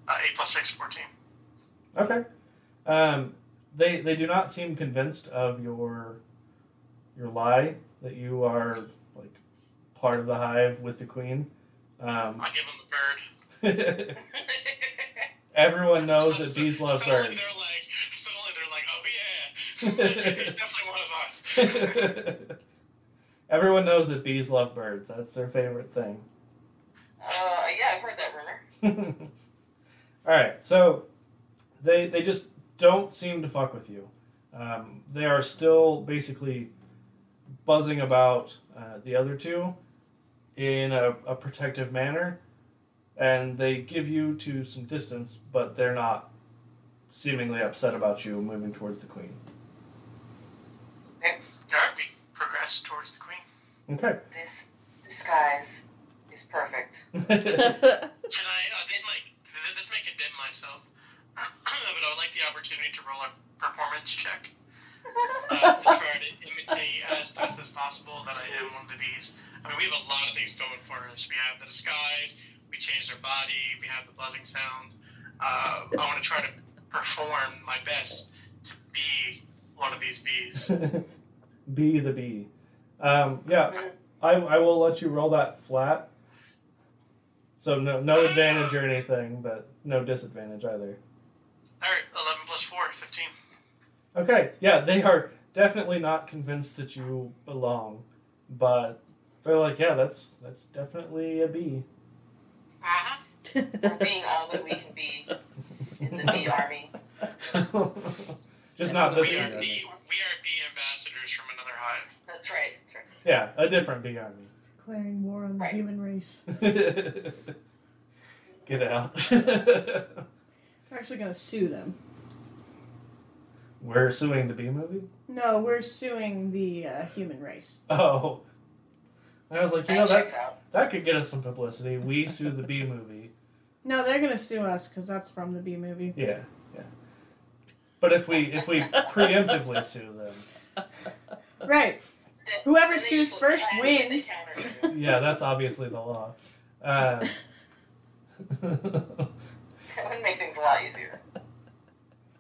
8 plus 6, 14. Okay. They do not seem convinced of your lie that you are like part of the hive with the queen. I give them the bird. Everyone knows that bees love birds. Suddenly they're like, oh yeah, he's definitely one of us. Everyone knows that bees love birds. That's their favorite thing. Yeah, I've heard that rumor. All right, so they just don't seem to fuck with you. They are still basically buzzing about the other two in a protective manner, and they give you to some distance, but they're not seemingly upset about you moving towards the queen. Okay. All right, we progress towards the queen. Okay. This disguise is perfect. Can I, this may condemn myself, but I would like the opportunity to roll a performance check. To try to imitate as best as possible that I am one of the bees. I mean, we have a lot of things going for us. We have the disguise, we change our body, we have the buzzing sound. I want to try to perform my best to be one of these bees. Be the bee. Yeah, I will let you roll that flat. So no advantage or anything, but no disadvantage either. Alright, 11 plus 4, 15. Okay, yeah, they are definitely not convinced that you belong, but they're like, yeah, that's definitely a bee. We're being all that we can be in the bee army. Just not this we bee are army. bee ambassadors from another hive. That's right. Yeah, a different bee army. Declaring war on the human race. Get out. We're actually going to sue them. We're suing the bee movie? No, we're suing the human race. Oh. I was like, that out. that could get us some publicity. We sue the bee movie. No, they're going to sue us because that's from the bee movie. Yeah. But if we preemptively sue them. Right. Whoever sues first wins. Yeah, that's obviously the law. That would make things a lot easier.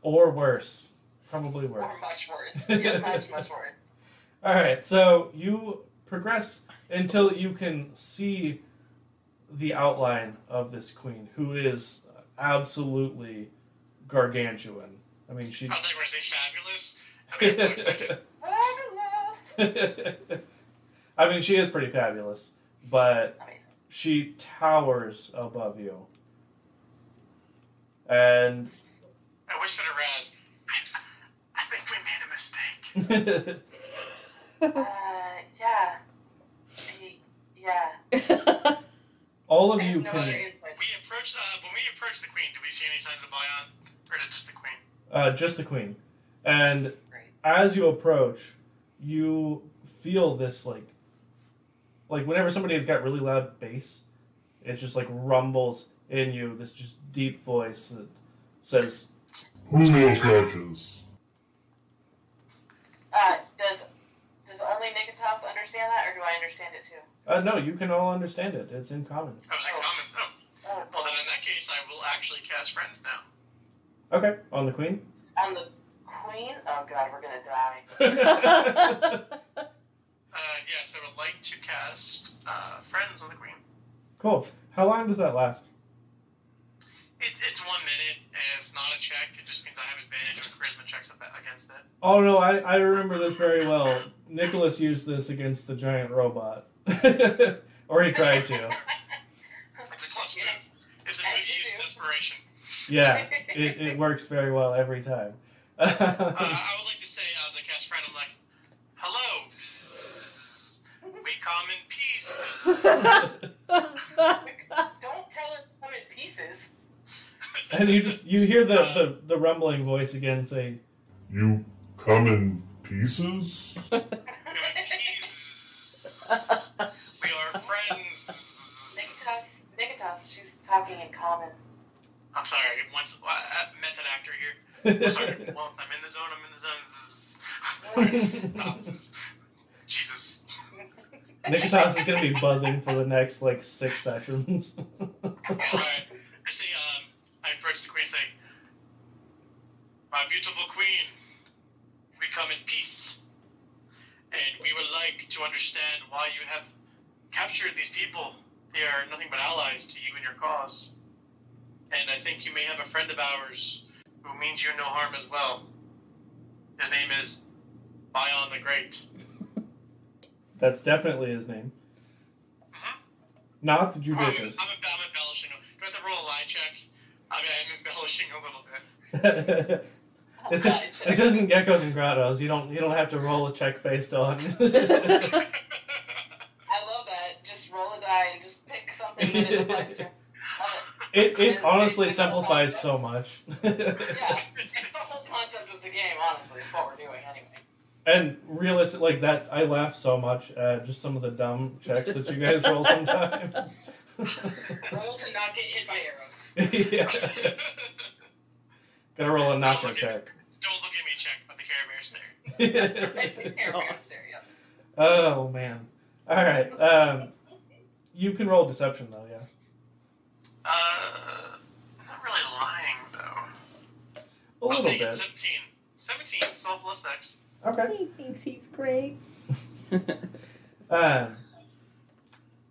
Or worse. Probably worse. Or much worse. Yeah, much worse. Alright, so you progress until you can see the outline of this queen, who is absolutely gargantuan. I mean, she... I thought you were going to say fabulous. I mean, I'm I mean, she is pretty fabulous, but Amazing. she towers above you. And... I wish for the Raz. I think we made a mistake. Yeah. All of I have you no can... other input. When we approached the queen, did we see any signs of Bion? Or is it just the queen? Just the queen. And Great. as you approach, you feel this, like whenever somebody has got really loud bass, it just, like, rumbles in you, this just deep voice that says, Who will catches? Does only Nikitas understand that, or do I understand it too? no, you can all understand it. It's in common. I was in common. Oh. Well, then in that case, I will actually cast friends now. Okay, on the queen. On the queen? Oh god, we're gonna die. yes, I would like to cast Friends on the Queen. Cool. How long does that last? It's 1 minute, and it's not a check. It just means I have advantage of charisma checks against it. Oh no, I remember this very well. Nicholas used this against the giant robot. Or he tried to. It's a clutch move. It's a move you use in desperation. Yeah, it works very well every time. I would like to say, as I cast Friend, I'm like, hello, we come in peace. Don't tell it to come in pieces. And you hear the rumbling voice again say, You come in pieces? We are friends. Nikitas, she's talking in common. I'm sorry, method actor here. I'm sorry, once I'm in the zone, I'm in the zone. Stop this. Jesus. Nikitas is going to be buzzing for the next, 6 sessions. Alright. I say, I approach the queen and say, my beautiful queen, we come in peace. And we would like to understand why you have captured these people. They are nothing but allies to you and your cause. And I think you may have a friend of ours who means you no harm as well. His name is Bion the Great. That's definitely his name. Mm-hmm. Not the judicious. I'm embellishing. Do I have to roll a lie check? I mean, I'm embellishing a little bit. This isn't Geckos and Grottos. You don't have to roll a check based on. I love that. Just roll a die and just pick something that is a monster. It honestly simplifies so much. Yeah, it's the whole concept of the game, honestly, is what we're doing anyway. And realistic, that, I laugh so much at just some of the dumb checks that you guys roll sometimes. Roll to not get hit by arrows. Yeah. Gotta roll a nacho check. Don't look at me check, but the Care Bear stare. That's right, the Care Bear stare, yeah. Oh, man. Alright, you can roll deception, though, yeah. I'm not really lying, though. A little I'll take bit. it, 17. 17, so plus 6. Okay. He thinks he's great.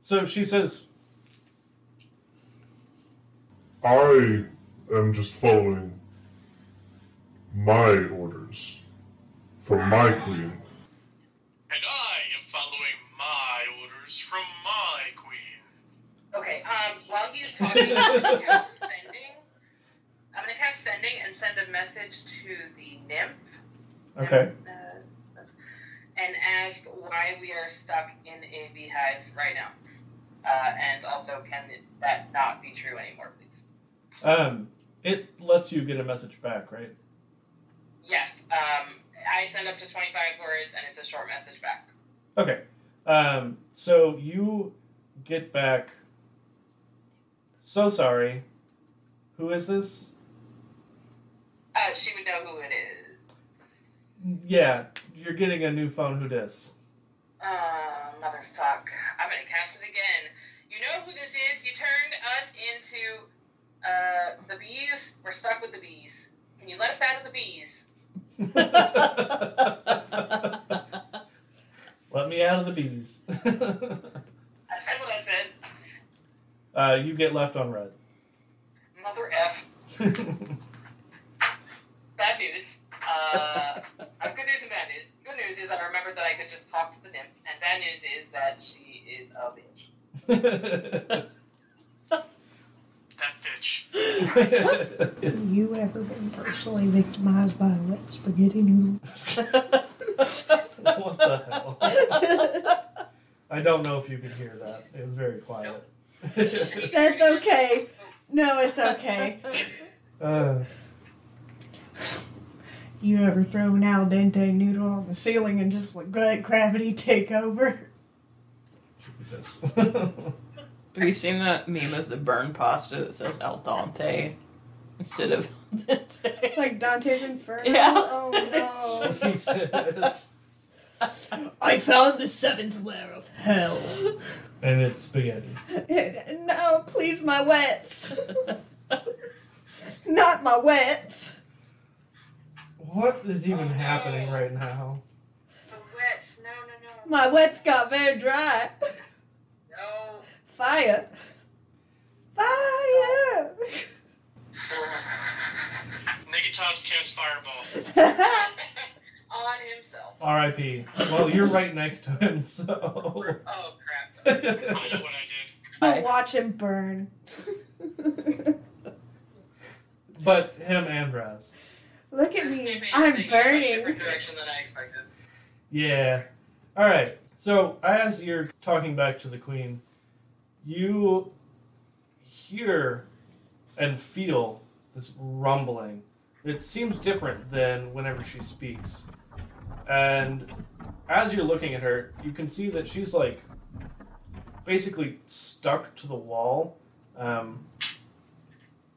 So she says, I am just following my orders from my queen. And I am following my orders from my queen. Okay, while he's talking, I'm gonna cast sending and send a message to the nymph. okay. And ask why we are stuck in a beehive right now. And also, can that not be true anymore, please? It lets you get a message back, right? Yes. I send up to 25 words, and it's a short message back. Okay. So you get back. So sorry. Who is this? She would know who it is. Yeah, you're getting a new phone. Who dis? Motherfuck. I'm gonna cast it again. You know who this is? You turned us into, the bees. We're stuck with the bees. Can you let us out of the bees? Let me out of the bees. I said what I said. You get left on red. Mother F. Bad news. Good news and bad news. Good news is I remembered that I could just talk to the nymph, and bad news is that she is a bitch. That bitch. Have you ever been personally victimized by a wet spaghetti noodle? What the hell? I don't know if you could hear that. It was very quiet. That's okay. No, it's okay. You ever throw an al dente noodle on the ceiling and just let gravity take over? Jesus. Have you seen that meme of the burn pasta that says al dente instead of al dente? Like Dante's Inferno? Yeah. Oh no. Jesus. I found the 7th layer of hell. And it's spaghetti. No, please, my wets. Not my wets. What is even happening right now? The wets. My wet's got very dry. No. Fire. Fire. Negatov's cast Fireball. On himself. R.I.P. Well, you're right next to him, so. Oh, crap. I know what I did. I'll watch him burn. But him and Raz. Look at me. Campaign I'm taking a much burning. different direction than I expected. Yeah. Alright, so as you're talking back to the queen, you hear and feel this rumbling. It seems different than whenever she speaks. And as you're looking at her, you can see that she's like basically stuck to the wall.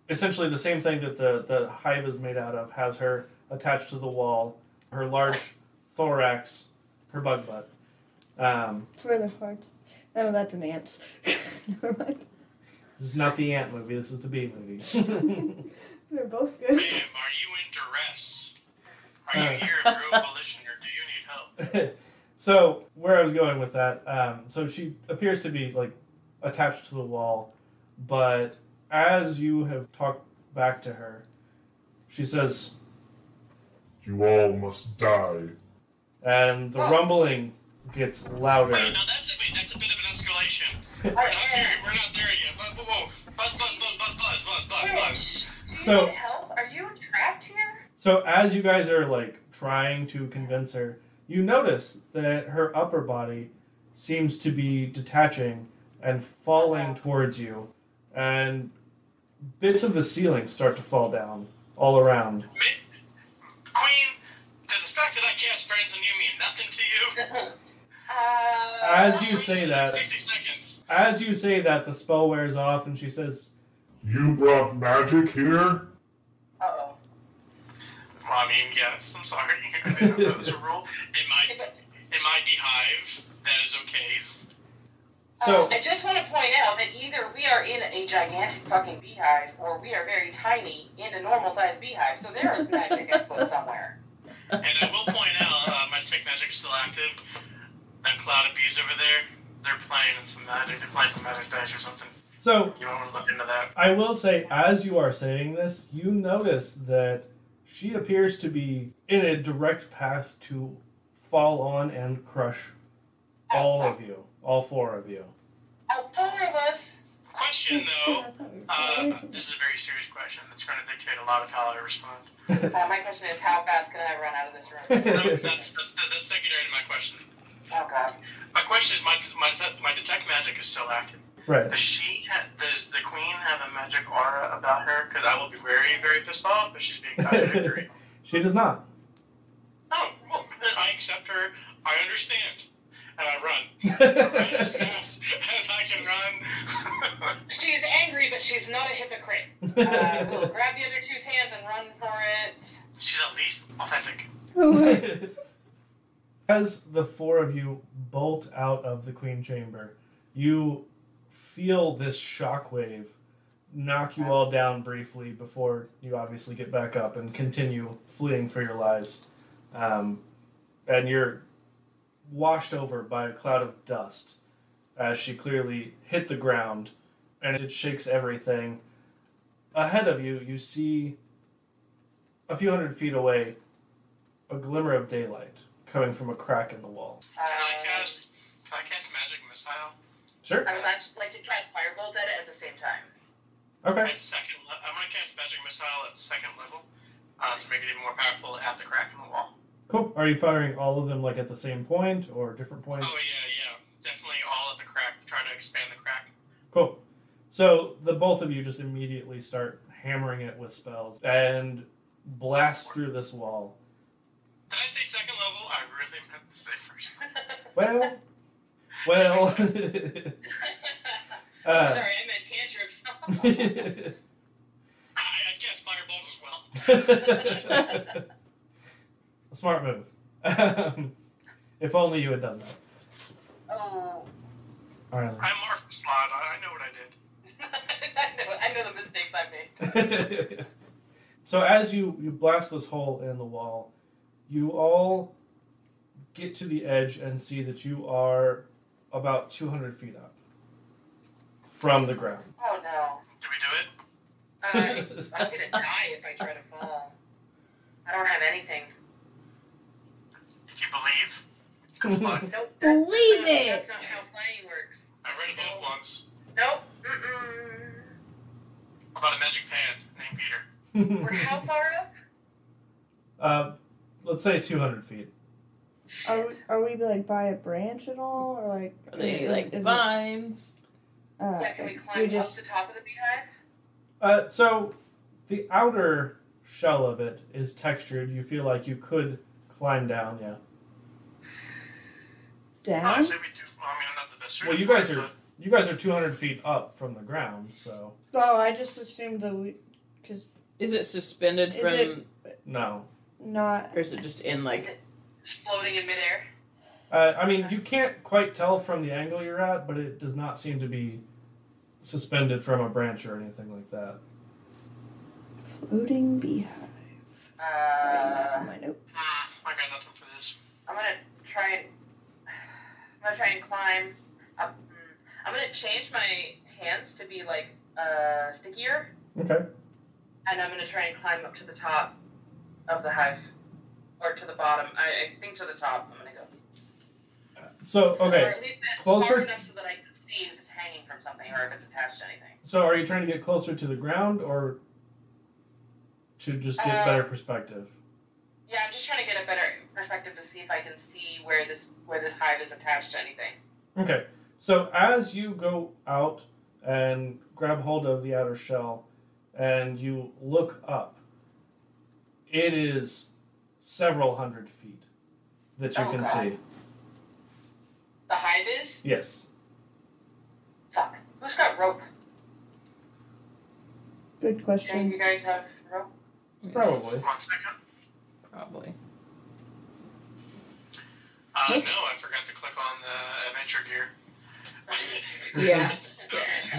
Essentially the same thing that the hive is made out of has her attached to the wall. Her large thorax, her bug butt. It's where the hearts. No, that's an ant's. Never mind. This is not the ant movie, this is the bee movie. They're both good. Ma'am, are you in duress? Are you here of your own volition, or do you need help? So, where I was going with that, so she appears to be, like, attached to the wall, but as you have talked back to her, she says, You all must die. and the rumbling gets louder. Wait, now that's a bit of an escalation. We're not there yet. Whoa. Buzz. Do you So- need help? Are you trapped here? So as you guys are like trying to convince her, you notice that her upper body seems to be detaching and falling towards you, and bits of the ceiling start to fall down all around. Queen, does the fact that I cast friends on you mean nothing to you? As you say that, 60 seconds. as you say that, the spell wears off, and she says, You brought magic here? Uh-oh. Well, I mean, yes, I'm sorry. I didn't know that was a rule. In my beehive, that is okay. "So I just want to point out that either we are in a gigantic fucking beehive, or we are very tiny in a normal-sized beehive, so there is magic at foot somewhere. And I will point out, my fake magic is still active. And Cloud of Bees over there, they're playing some magic. They're playing some magic dice or something. So You want to look into that? I will say, as you are saying this, you notice that she appears to be in a direct path to fall on and crush all of you, all four of you." All four of us. Question, though, this is a very serious question that's going to dictate a lot of how I respond. My question is, how fast can I run out of this room? No, that's secondary to my question. Oh, God. My question is, my detect magic is still active. Right. Does the queen have a magic aura about her? Because I will be very, very pissed off if she's being contradictory. She does not. Oh, well, then I accept her. I understand. And I run. I run as fast as I can run. She's angry, but she's not a hypocrite. We'll grab the other two's hands and run for it. She's at least authentic. As the four of you bolt out of the Queen Chamber, you feel this shockwave knock you all down briefly before you obviously get back up and continue fleeing for your lives. And you're washed over by a cloud of dust as she clearly hit the ground, and it shakes everything. Ahead of you, you see a few hundred feet away a glimmer of daylight coming from a crack in the wall. Can I cast magic missile? Sure. I would like to cast Firebolt at it at the same time. Okay. At second, I'm going to cast magic missile at second level to make it even more powerful at the crack in the wall. Cool. Are you firing all of them like at the same point or different points? Oh yeah, definitely all at the crack. Try to expand the crack. Cool. So the both of you just immediately start hammering it with spells and blast through this wall. Did I say second level? I really meant to say first. Well. Sorry, I meant cantrips. I cast firebolt as well. A smart move. If only you had done that. Oh. All right. I'm Mark Slot. I know what I did. I know the mistakes I've made. So as you blast this hole in the wall, you all get to the edge and see that you are about 200 feet up from the ground. Oh no. Do we do it? I'm gonna die if I try to fall. I don't have anything. If you believe. Good luck. Nope. Believe it! That's not how flying works. I read a book once Nope. Mm-mm. about a magic pad named Peter. We're how far up? Let's say 200 feet. Are we like by a branch at all, or like? Are they like is it- vines? Yeah, can we climb up the top of the beehive? So the outer shell of it is textured. You feel like you could climb down, yeah. down? Honestly, we do. Well, I mean, I'm not the best Well, surgeon, you guys are 200 feet up from the ground, so Oh, I just assumed that because Is it suspended Is from, it- no. not. or is it just in Is like? it just floating in midair? I mean, you can't quite tell from the angle you're at, but it does not seem to be suspended from a branch or anything like that. Floating beehive. Uh, My note. I got nothing for this. I'm gonna try and climb up. I'm gonna change my hands to be like stickier, Okay. and I'm gonna try and climb up to the top of the hive, or to the bottom. I think to the top. I'm gonna go. So, Or okay. at least as Closer- far enough so that I can see if it's hanging from something or if it's attached to anything. So, are you trying to get closer to the ground or to just get better perspective? Yeah, I'm just trying to get a better perspective to see if I can see where this hive is attached to anything. Okay. So, as you go out and grab hold of the outer shell and you look up, it is several hundred feet that you Oh, can God. see. The hive is? Yes. Fuck. Who's got rope? Good Do any of question. you guys have rope? Probably. 1 second. Probably. No, I forgot to click on the adventure gear. Yeah.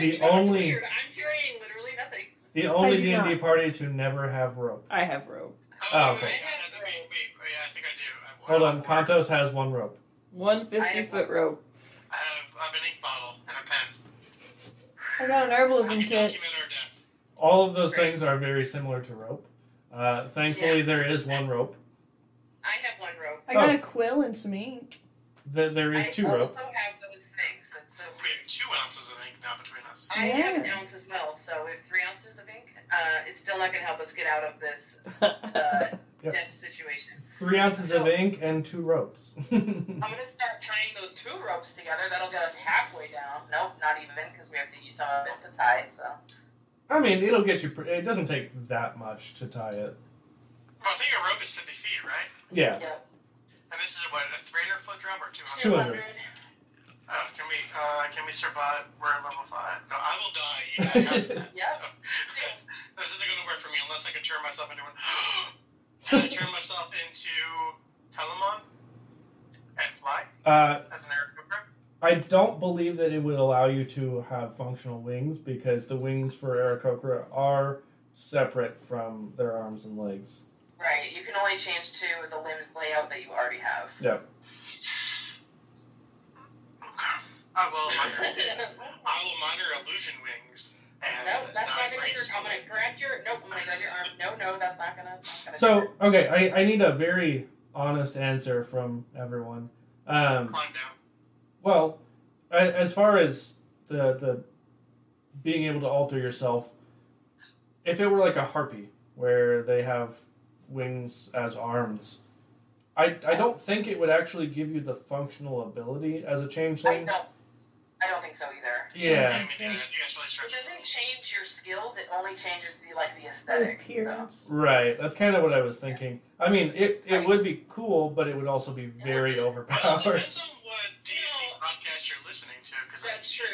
The That's only weird. I'm carrying literally nothing. the only I do D&D not. party to never have rope. I have rope. Oh, okay. Wait, I think I do. Hold on, Kantos has one rope. 150-foot rope. I have an ink bottle and a pen. I got an I herbalism can kit. document our death. All of those Great. things are very similar to rope. Thankfully, Yeah. there is one rope. I have one rope. I got Oh. a quill and some ink. There is two I rope. also have those things. That's so We weird. have 2 ounces of ink now between us. I have an Yeah. ounce as well, so we have 3 ounces of ink. It's still not going to help us get out of this Yep. death situation. 3 ounces of ink and 2 ropes. I'm going to start tying those 2 ropes together. That'll get us halfway down. Nope, not even, because we have to use some of it to tie it, so. I mean, it'll get you. It doesn't take that much to tie it. Well, I think a rope is 50 feet, right? Yeah. Yep. And this is what, a 300-foot drop or 200? 200. Oh, can we survive? We're at level 5. No, I will die even after that. Yep. So, this isn't going to work for me unless I can turn myself into an... Can I turn myself into Telemon and fly as an Aarakocra? I don't believe that it would allow you to have functional wings because the wings for Aarakocra are separate from their arms and legs. Right, you can only change to the limbs layout that you already have. Yeah. Okay. I will minor illusion wings. And Nope, that's not die gonna work. gracefully. I'm gonna grab your. Nope, I'm gonna grab your arm. No, that's not gonna. So, okay, I need a very honest answer from everyone. Climb down. Well, as far as the being able to alter yourself, if it were like a harpy where they have wings as arms, I don't think it would actually give you the functional ability as a changeling. I don't think so either. Yeah. I think that's really It stretching. doesn't change your skills. It only changes the aesthetic. So. Appearance. Right. That's kind of what I was thinking. I mean, it would be cool, but it would also be very Well, it overpowered. depends on what D&D podcast you're listening to, because That's true.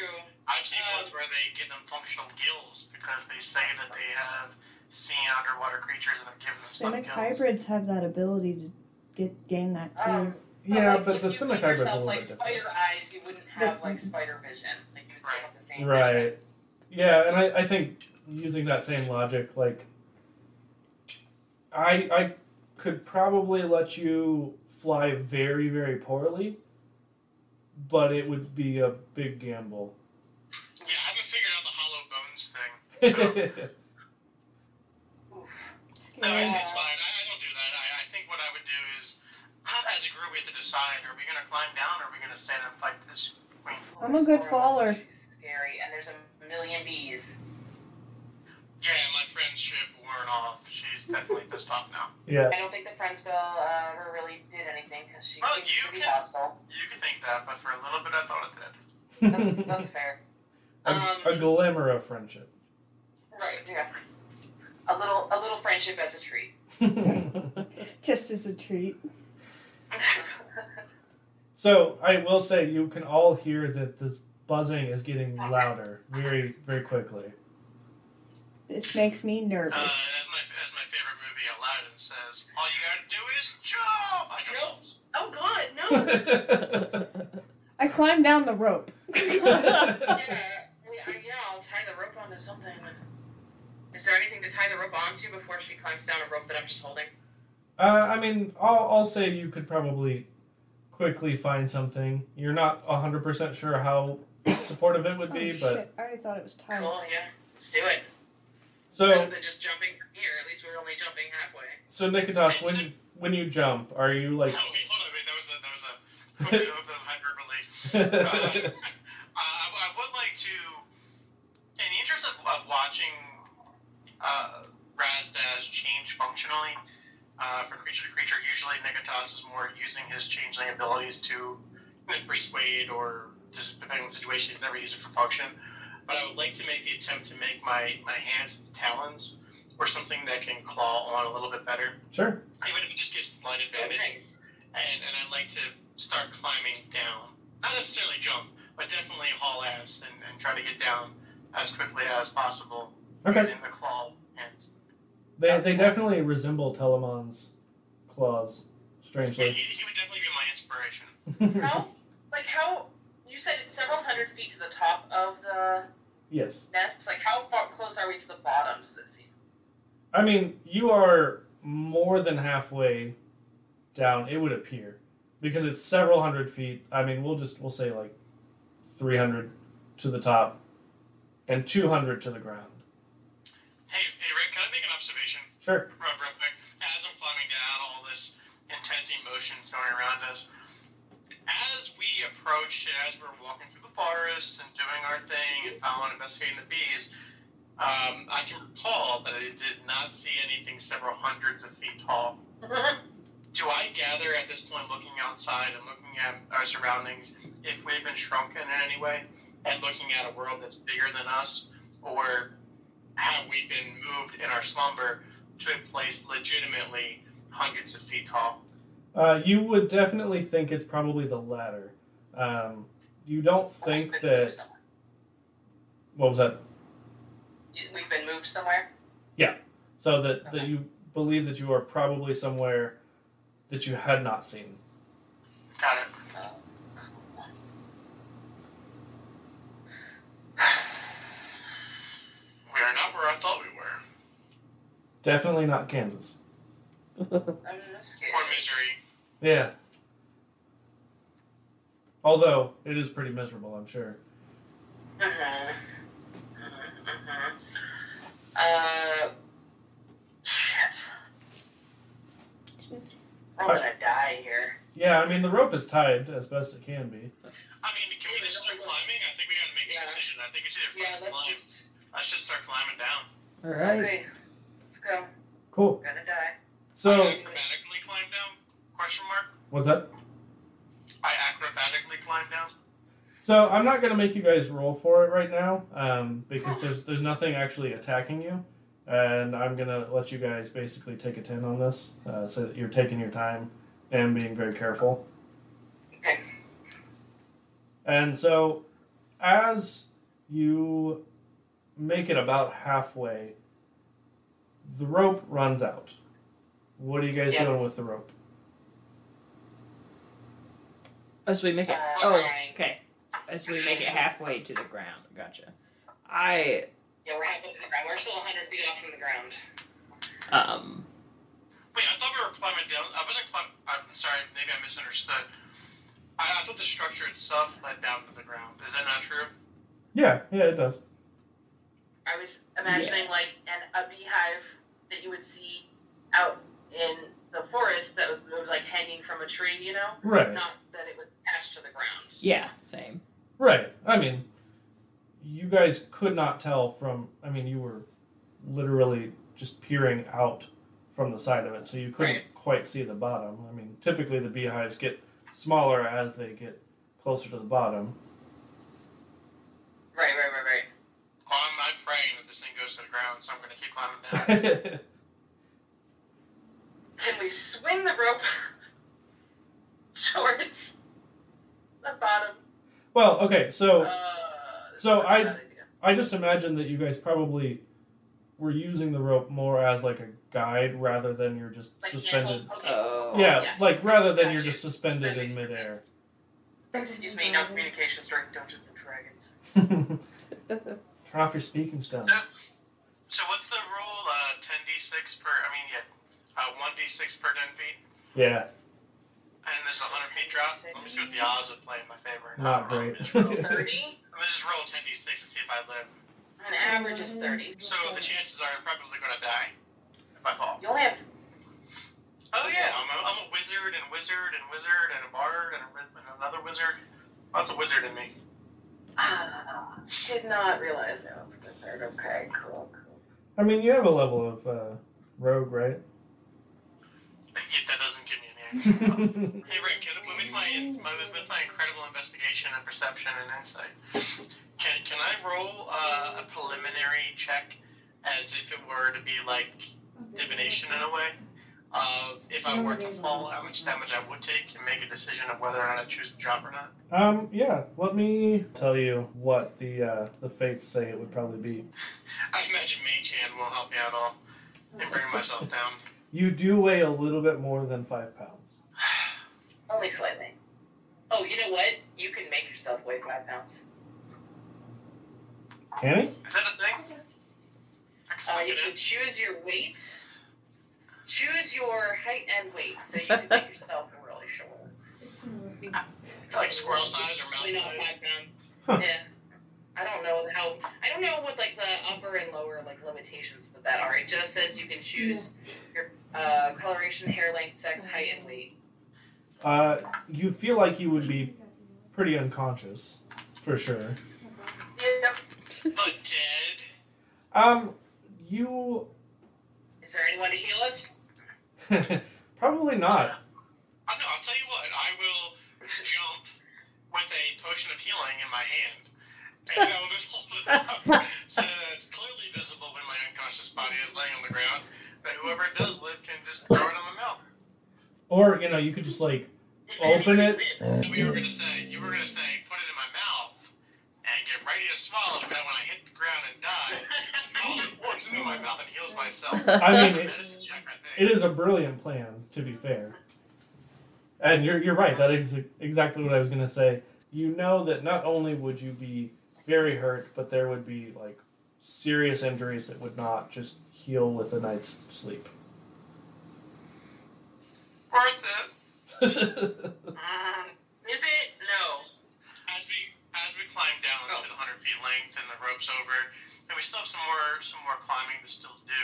I've seen ones where they give them functional gills because they say that they have seen underwater creatures and have given them some Simic gills. hybrids have that ability to gain that too. Yeah, like, but if the you Simic gave hybrid's a yourself, little like bit different. spider eyes, you wouldn't have But- like spider vision. Like you would still have the same vision. Right. Yeah, and I think using that same logic, like, I could probably let you fly very, very poorly, but it would be a big gamble. Yeah, I haven't figured out the hollow bones thing. So. No, it's fine. I don't do that. I think what I would do is, as a group, we have to decide: are we going to climb down, or are we going to stand and fight this queen? I'm a good faller. She's scary, and there's a million bees. Yeah, my friend's ship worn off. She's definitely pissed off now. Yeah. I don't think the Friendsville ever really did anything because she Well, seems to be hostile. You can think that, but for a little bit, I thought it did. That's fair. A glimmer of friendship. Right. Yeah. A little friendship as a treat. Just as a treat. So, I will say, you can all hear that this buzzing is getting louder very, very quickly. This makes me nervous. As my favorite movie, Aladdin says, all you gotta do is jump! I jump. Oh God, no! I climbed down the rope. Yeah, I'll tie the rope onto something. Is there anything to tie the rope onto before she climbs down a rope that I'm just holding? I mean, I'll say you could probably quickly find something. You're not 100% sure how supportive it would be, but... Shit. I already thought it was tied. Cool, yeah. Let's do it. So, Rather than just jumping from here, at least we're only jumping halfway. so Nikotas, when you jump, are you like... Oh, wait, hold on, wait, that was hyperbole. I would like to, in the interest of watching Razdaz change functionally from creature to creature, usually Nikotas is more using his changeling abilities to persuade or just depending on the situation, he's never used it for function. But I would like to make the attempt to make my hands talons or something that can claw on a little bit better. Sure. Even if it just gives slight advantage. Oh, nice. And I'd like to start climbing down. Not necessarily jump, but definitely haul ass and try to get down as quickly as possible using the claw hands. They definitely resemble Telemon's claws, strangely. Yeah, he would definitely be my inspiration. How, you said it's several hundred feet to the top of the Yes. nest. Like, how far close are we to the bottom, does it seem? I mean, you are more than halfway down, it would appear. Because it's several hundred feet. I mean, we'll say like 300 to the top and 200 to the ground. Hey, Rick, can I make an observation? Sure. Real quick. As I'm climbing down, all this intense emotion going around us. As we approach, as we're walking through the forest and doing our thing and following, investigating the bees, I can recall that I did not see anything several hundreds of feet tall. Do I gather at this point, looking outside and looking at our surroundings, if we've been shrunken in any way and looking at a world that's bigger than us, or have we been moved in our slumber to a place legitimately hundreds of feet tall? You would definitely think it's probably the latter. You don't think that... What was that? We've been moved somewhere? Yeah. So that you believe that you are probably somewhere that you had not seen. Got it. We are not where I thought we were. Definitely not Kansas. I'm scared. Or misery. Yeah. Although, it is pretty miserable, I'm sure. Shit. I'm gonna die here. Yeah, I mean, the rope is tied as best it can be. I mean, can we just start climbing? I think we gotta make a decision. I think it's either let's just start climbing down. Alright. Okay, let's go. Cool. Gonna die. So, Acrobatically climb down? Question mark? what's that? I acrobatically climb down? So, I'm not going to make you guys roll for it right now, because there's nothing actually attacking you. And I'm going to let you guys basically take a 10 on this, so that you're taking your time and being very careful. Okay. And so, as you make it about halfway, the rope runs out. What are you guys doing with the rope? As we make it... okay. As we make it halfway to the ground. Gotcha. Yeah, we're halfway to the ground. We're still 100 feet off from the ground. Wait, I thought we were climbing down. I wasn't climbing. I'm sorry, maybe I misunderstood. I thought the structure itself led down to the ground. Is that not true? Yeah, it does. I was imagining like a beehive that you would see out in the forest that was like hanging from a tree, you know? Right. Not that it was attached to the ground. Yeah, same. Right. I mean, you guys could not tell from. I mean, you were literally just peering out from the side of it, so you couldn't quite see the bottom. I mean, typically the beehives get smaller as they get closer to the bottom. Right. Well, I'm praying that this thing goes to the ground, so I'm going to keep climbing down. Can we swing the rope towards the bottom? Well, okay, so So I just imagine that you guys probably were using the rope more as like a guide rather than you're just like suspended. Okay. Oh. Yeah, like rather than Gotcha. you're just suspended That in makes midair. Excuse me, no communications during Dungeons and Dragons. Turn off your speaking stone. So what's the rule? 10d6 per, 1d6 per 10 feet? Yeah, And there's a 100 feet drop? Let me see what the odds would play in my favor. not great. I'm going 30? to just roll 10d6 and see if I live. An average is 30. So the chances are I'm probably going to die if I fall. You only have... Oh yeah, I'm a wizard and wizard and wizard and a bard and another wizard. Lots of wizard in me. Did not realize that was the third. Okay, cool. I mean, you have a level of rogue, right? That doesn't give me any action. Hey Rick, with my incredible investigation and perception and insight, can I roll a preliminary check as if it were to be like divination in a way? If I were to fall, how much damage I would take, and make a decision of whether or not I choose to drop or not? Yeah. Let me tell you what the fates say it would probably be. I imagine Mage Hand won't help me at all in bringing myself down. You do weigh a little bit more than 5 pounds. Only slightly. Oh, you know what? You can make yourself weigh 5 pounds. Can he? Is that a thing? I can slip You it can in. choose your weight. Choose your height and weight, so you can make yourself really short. Like squirrel size or mouse Only not size? 5 pounds. Huh. Yeah. I don't know what like the upper and lower like limitations of that are. It just says you can choose your coloration, hair length, sex, height, and weight. You feel like you would be pretty unconscious, for sure. Yep. But dead? You Is there anyone to heal us? probably not. Oh, no, I'll tell you what. I will jump with a potion of healing in my hand. And I will just hold it up so that it's clearly visible when my unconscious body is laying on the ground. That whoever does live can just throw it on the mouth. Or, you could just, open it. So you were going to say, put it in my mouth and get ready to swallow it. That when I hit the ground and die, all it works into my mouth and heals myself. I That's mean, a medicine check, I think. it is a brilliant plan, to be fair. And you're right. That is exactly what I was going to say. You know that not only would you be very hurt, but there would be, serious injuries that would not just heal with a night's sleep. Worth it. Is it? No. As we climb down to the 100 feet length and the rope's over, and we still have some more climbing to still do.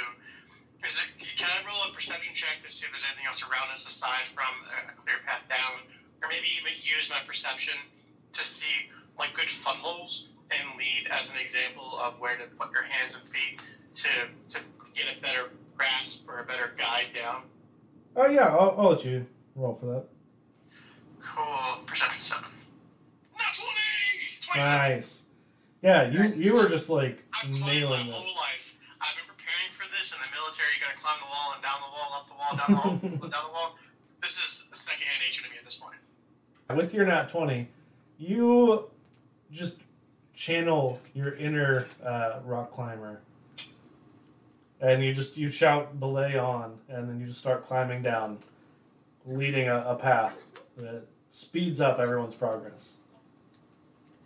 Can I roll a perception check to see if there's anything else around us aside from a clear path down, or maybe even use my perception to see good footholds and lead as an example of where to put your hands and feet to get a better grasp or a better guide down? Oh, yeah. I'll let you roll for that. Cool. Perception 7. Not 20! 27! Nice. Yeah, you were just, I've climbed nailing my this. whole life. I've been preparing for this. In the military, you gotta climb the wall and down the wall, up the wall, down the wall, down the wall. This is secondhand nature to me at this point. With your nat 20, you just channel your inner rock climber. And you shout belay on, and then you just start climbing down, leading a path that speeds up everyone's progress.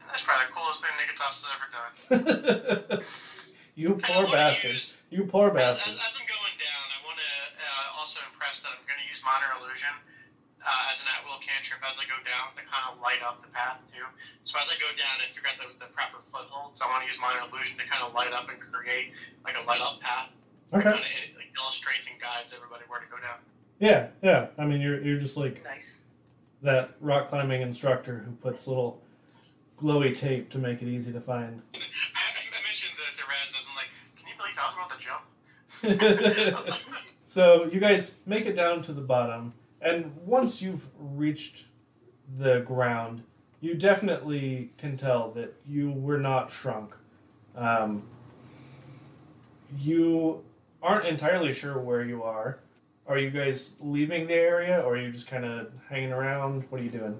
That's probably the coolest thing Nikitas has ever done. You poor bastard. You poor bastard. As I'm going down, I want to also impress that I'm going to use Minor Illusion as I go down to kind of light up the path too. So as I go down, I figure out the proper footholds. I want to use minor illusion to kind of light up and create like a light up path. Okay. Kind of like illustrates and guides everybody where to go down. Yeah. I mean, you're just like Nice. that rock climbing instructor who puts little glowy tape to make it easy to find. I mentioned to Raz, I was like, can you believe I was about to jump? So you guys make it down to the bottom, and once you've reached the ground, you definitely can tell that you were not shrunk. You aren't entirely sure where you are. Are you guys leaving the area, or are you just kind of hanging around? What are you doing?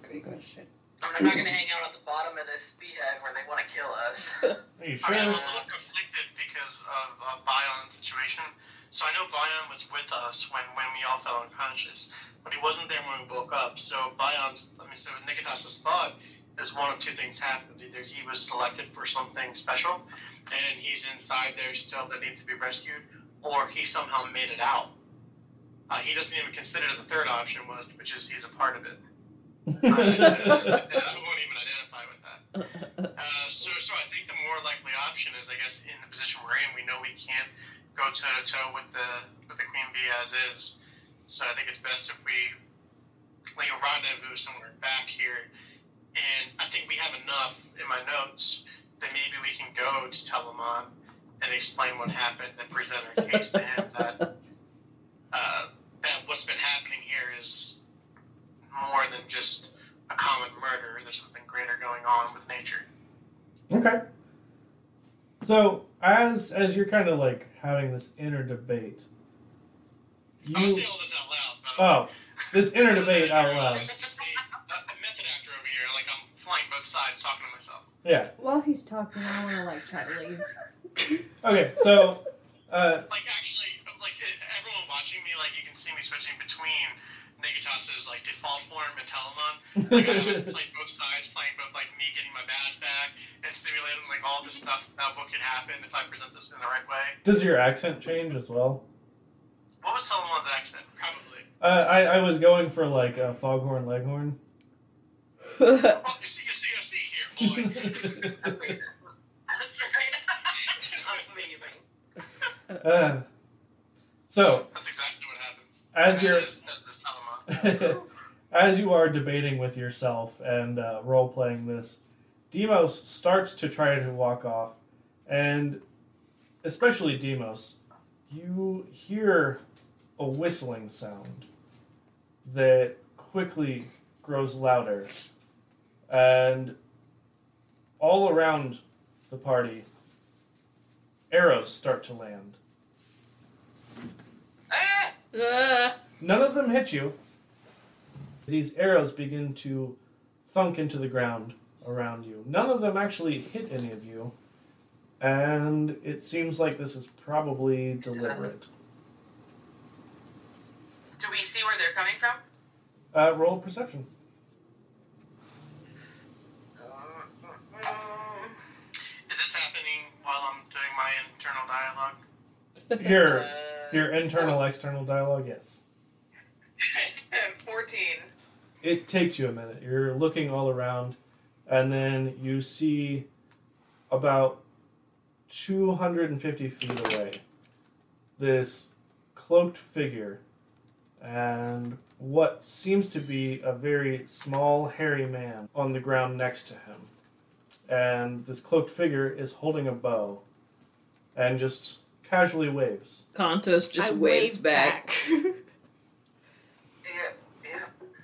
Great question. I'm not going to hang out at the bottom of this beehive where they want to kill us. Are you sure? I'm a little conflicted because of Bion's situation. So I know Bion was with us when we all fell unconscious, but he wasn't there when we woke up. So Nikitas' thought is one of two things happened. Either he was selected for something special, and he's inside there still that needs to be rescued, or he somehow made it out. He doesn't even consider the third option, which is he's a part of it. I won't even identify with that. So I think the more likely option is, I guess, in the position we're in, we know we can't go toe to toe with the Queen Bee as is. So I think it's best if we like a rendezvous somewhere back here. And I think we have enough in my notes that maybe we can go to Telamon and explain what happened and present our case to him that what's been happening here is more than just a common murder. There's something greater going on with nature. Okay. So as you're kind of like having this inner debate, I'm gonna say all this out loud. This inner debate out loud. It's just me, a method actor over here. Like I'm playing both sides, talking to myself. Yeah. While he's talking, I want to like try to leave. Okay. So. Like actually, like everyone watching me, like you can see me switching between Nikitas' like default form and Telamon. Like I haven't played both sides, playing both like me getting my badge back and simulating like all this stuff about what could happen if I present this in the right way. Does your accent change as well? What was Telemon's accent? Probably. I was going for like a foghorn leghorn. Well, you see here, boy. That's right. Amazing. So That's exactly what happens. as you're This Telamon. as you are debating with yourself and role playing this, Demos starts to try to walk off, and especially Demos, you hear a whistling sound that quickly grows louder, and all around the party, arrows start to land. None of them hit you. These arrows begin to thunk into the ground around you. None of them actually hit any of you, and it seems like this is probably deliberate. Do we see where they're coming from? Roll perception. Is this happening while I'm doing my internal dialogue? Your internal, external dialogue, yes. 14. It takes you a minute. You're looking all around, and then you see about 250 feet away this cloaked figure and what seems to be a very small, hairy man on the ground next to him. And this cloaked figure is holding a bow and just casually waves. Kantos just I waves wave back. Yeah,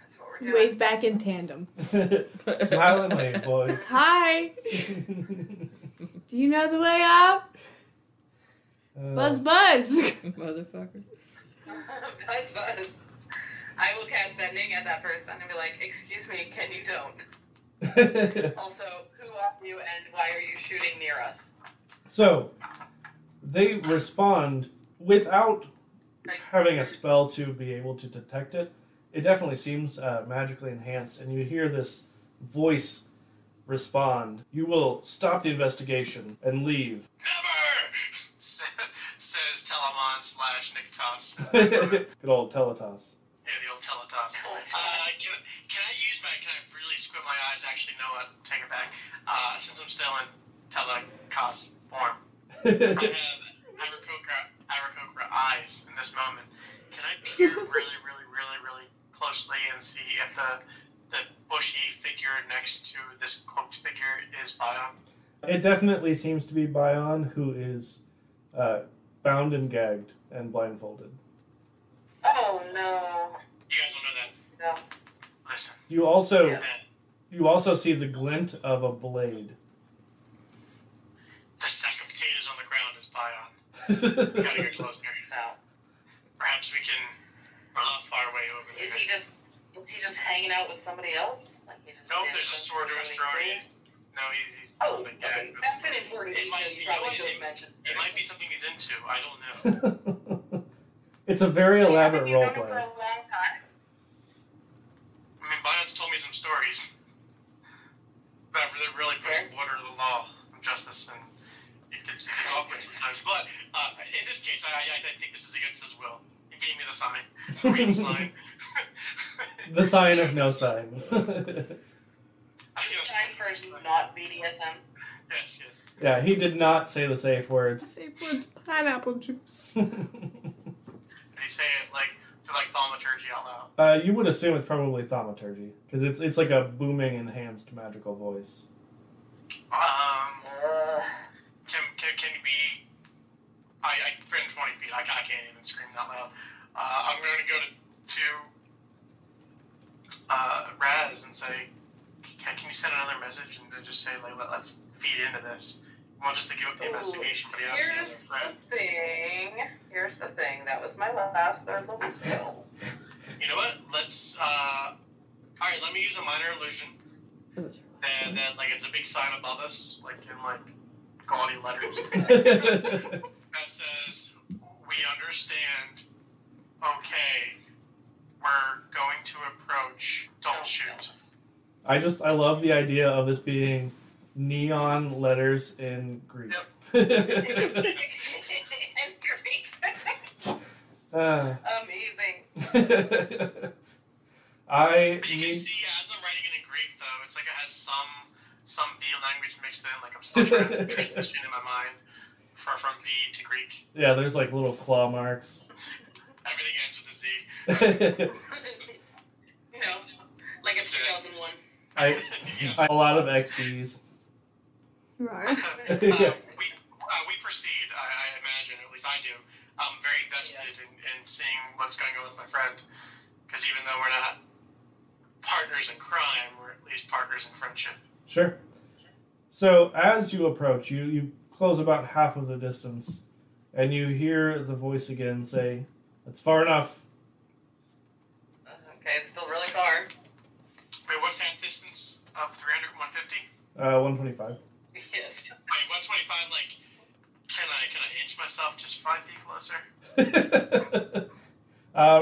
that's what we're doing. Wave back in tandem. Smile and wave, boys. Hi. Do you know the way out? Buzz, buzz. Motherfucker. Buzz, buzz. I will cast sending at that person and be like, excuse me, can you don't? Also, who are you and why are you shooting near us? So, they respond without having a spell to be able to detect it. It definitely seems magically enhanced, and you hear this voice respond. You will stop the investigation and leave. Never! Says Telamon / Nikitas. Good old Teletos. Yeah, the old Teletos. my eyes. Actually, no, take it back. Since I'm still in telecos form, I have Aarakocra eyes in this moment. Can I peer really closely and see if the bushy figure next to this cloaked figure is Bion? It definitely seems to be Bion, who is bound and gagged and blindfolded. Oh no. You guys don't know that? No. Listen. You also see the glint of a blade. The sack of potatoes on the ground is Bion. We gotta get closer. No. Perhaps we can bluff our way over there. Is he just hanging out with somebody else? Like he just Nope, there's a sword to his throat. No, he's Oh, been okay. gagged. That's an important It might- detail you probably should have mentioned. It might be something he's into. I don't know. It's a very elaborate Have you known him for roleplay. a long time? I mean, Bion's told me some stories. But they're really pushing the border of the law of justice, and it gets awkward sometimes. But in this case, I think this is against his will. He gave me the sign. The green sign. The sign of no sign. Sign for not BDSM. Yes. Yeah, he did not say the safe words. Safe words, pineapple juice. Did he say it like thaumaturgy out loud? You would assume it's probably thaumaturgy, because it's like a booming, enhanced magical voice. Can you be? I ran 20 feet. I can't even scream that loud. I'm going to go to Raz and say, can you send another message and just say let's feed into this. Well, just to give up the investigation, but he obviously has a friend. Here's the thing. That was my last third level skill. You know what? Let's. All right. Let me use a minor illusion. That it's a big sign above us, in gaudy letters. That says, "We understand. Okay, we're going to approach. Don't shoot." I love the idea of this being neon letters in Greek. Yep. And Greek. Amazing. I But you can need. see as I'm writing it in Greek, though, it's like it has some B language mixed in. Like I'm still trying to transition in my mind from B to Greek. Yeah, there's little claw marks. Everything ends with a Z. Like it's 2001. Yes. A lot of XDs. Right. We proceed. I imagine, at least I do. I'm very vested in seeing what's going on with my friend, because even though we're not partners in crime, we're at least partners in friendship. Sure. So as you approach, you close about half of the distance, and you hear the voice again say, "It's far enough." Okay, it's still really far. Wait, what's half distance of 300, 150? 125. Yes. Wait, 125, can I inch myself just 5 feet closer?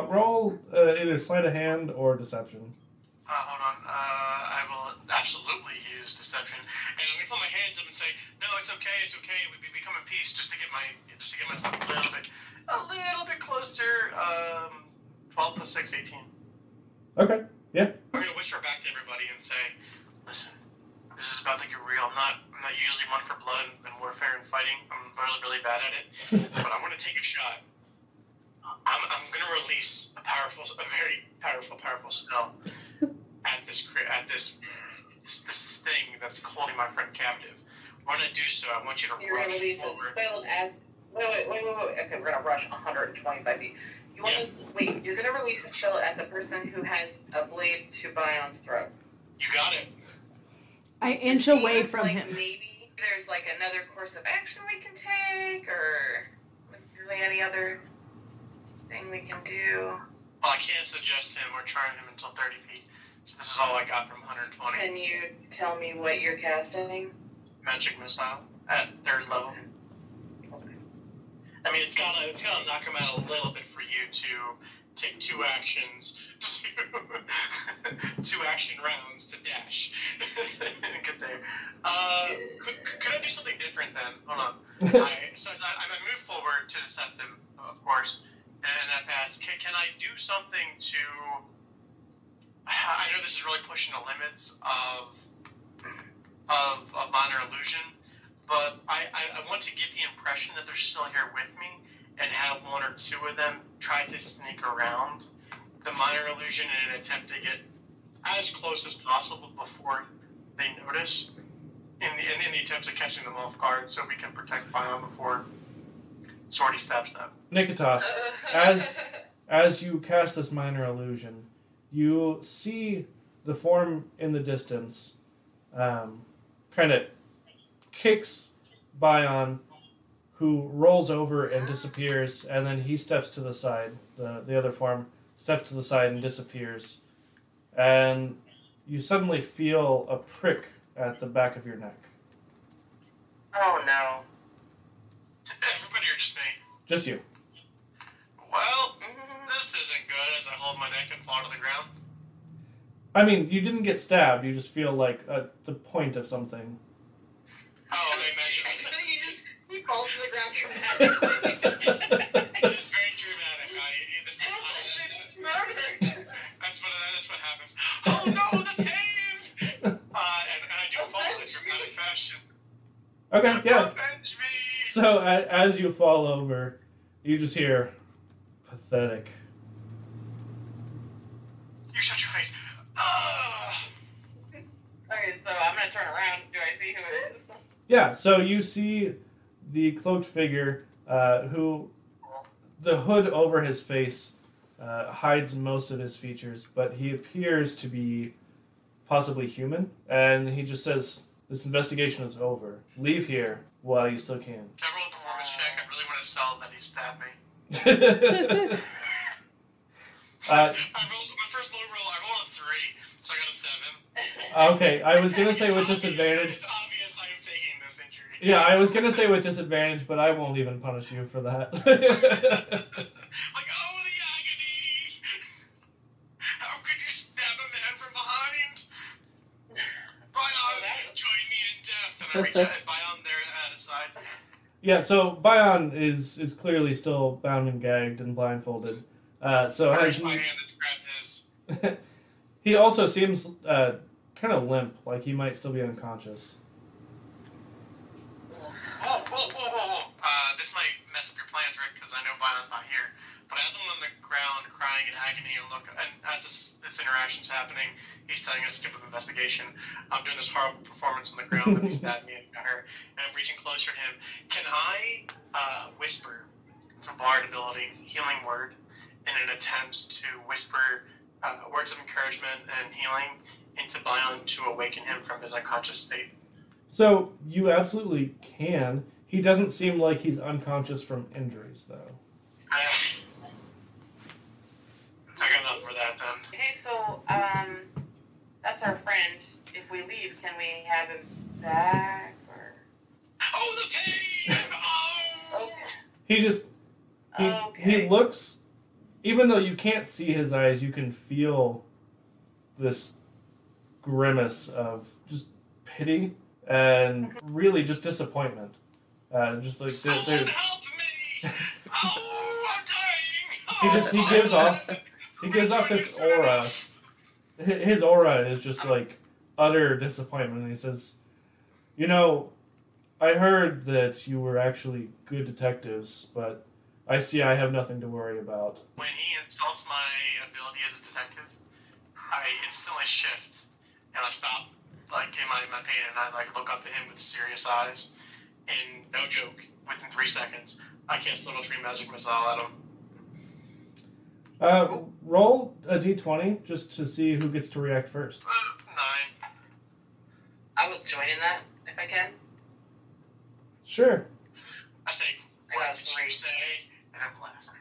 Roll either sleight of hand or deception. Hold on. I will absolutely use deception, and I'm gonna put my hands up and say, "No, it's okay. We become in peace." Just to get myself a little bit closer. 12 plus 6, 18. Okay. Yeah. I'm gonna whisper back to everybody and say, "Listen, this is about to get real. I'm not usually one for blood and warfare and fighting. I'm really bad at it. But I'm gonna take a shot. I'm gonna release a very powerful spell at this thing that's holding my friend captive. When I do so, I want you to You're going to rush release a forward." spell at... Wait. Okay, we're going to rush 125 feet. You're going to release a spell at the person who has a blade to Bion's throat. You got it. I inch away Seems from like him. Maybe there's another course of action we can take, or really any other thing we can do. Well, I can't suggest him or charm him until 30 feet. So this is all I got from 120. Can you tell me what you're casting? Magic missile at 3rd level. I mean, it's gonna knock him out a little bit for you to take 2 actions, 2 action rounds to dash and get there. Could I do something different then? Hold on. I move forward to decept him, of course, and I pass. Can I do something to I know this is really pushing the limits of minor illusion, but I want to get the impression that they're still here with me and have one or two of them try to sneak around the minor illusion in an attempt to get as close as possible before they notice in the attempts of catching them off guard so we can protect Bion before Swordy stabs them. Nikitas, as you cast this minor illusion, you see the form in the distance kind of kicks Bion, who rolls over and disappears, and then he steps to the side. The other form steps to the side and disappears. And you suddenly feel a prick at the back of your neck. Oh no. Everybody or just me? Just you. Well, this isn't good as I hold my neck and fall to the ground. I mean, you didn't get stabbed, you just feel like the point of something. Oh, they measure. He falls to the ground dramatically. It is very dramatic. That's what happens. Oh no, the pain! And I do fall in a dramatic fashion. Okay, yeah. Avenge me! So, as you fall over, you just hear, pathetic. You shut your face. Okay, so I'm gonna turn around. Do I see who it is? Yeah, so you see the cloaked figure who the hood over his face hides most of his features, but he appears to be possibly human, and he just says, "This investigation is over. Leave here while you still can." Can I roll a performance check? I really want to sell that he stabbed me. I rolled my first low roll. I rolled a 3, so I got a 7. Okay, I was gonna say with disadvantage. It's obvious I am faking this injury. Yeah, I was gonna say with disadvantage, but I won't even punish you for that. Like, oh, the agony! How could you stab a man from behind? Bion, join me in death. And I reach out. Is Bion there at his side? Yeah, so Bion is clearly still bound and gagged and blindfolded. So I as reach my hand to grab his. he also seems kind of limp, like he might still be unconscious. Whoa. This might mess up your plans, Rick, because I know Bion's not here. But as I'm on the ground crying in agony and as this interaction's happening, he's telling us to skip the investigation. I'm doing this horrible performance on the ground that he stabbed me and got her, and I'm reaching closer to him. Can I whisper, it's a bard ability, healing word, in an attempt to whisper words of encouragement and healing into Bion to awaken him from his unconscious state? So you absolutely can. He doesn't seem like he's unconscious from injuries, though. I got enough for that then. Okay, so that's our friend. If we leave, can we have him back or? Oh, the pain! Oh! Okay. He just he looks, even though you can't see his eyes, you can feel this grimace of just pity and really just disappointment. Just like Someone there's. help me! Oh, I'm dying! He gives off this aura. His aura is just like utter disappointment. And he says, "You know, I heard that you were actually good detectives, but I see I have nothing to worry about." When he insults my ability as a detective, I instantly shift and I stop, like in my pain, and I like look up at him with serious eyes. And no joke, within 3 seconds, I cast level 3 magic missile at him. Roll a d20 just to see who gets to react first. 9. I will join in that if I can. Sure. I say, I what got did 3. you say? And I blast.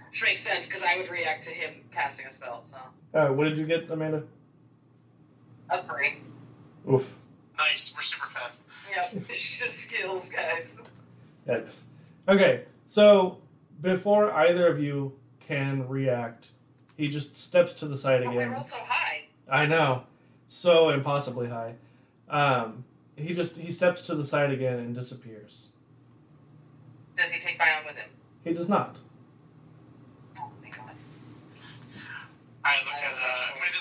Which makes sense because I would react to him casting a spell. So What did you get, Amanda? a 3. Oof. Nice, we're super fast. Yep, shift skills, guys. Yikes. Okay, so before either of you can react, he just steps to the side Oh, we again. rolled so high. I know. So impossibly high. He steps to the side again and disappears. Does he take Bion with him? He does not. Oh my god. I look at, when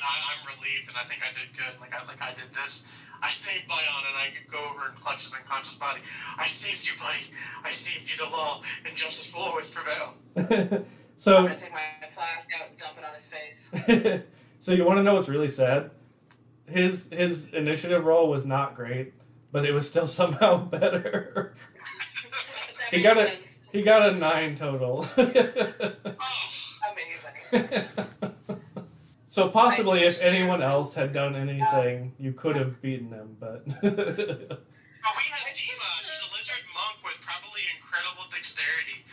mean, I'm relieved, and I think I did good. I did this. I saved Bion, and I go over and clutch his unconscious body. I saved you, buddy. I saved you. The law and justice will always prevail. I'm So, gonna take my flask out and dump it on his face. so you want to know what's really sad? His initiative roll was not great, but it was still somehow better. That He makes got a- sense. He got a 9 total. Amazing. So possibly, if anyone else had done anything, you could have beaten him, but. But we had Dima. She's a lizard monk with probably incredible dexterity,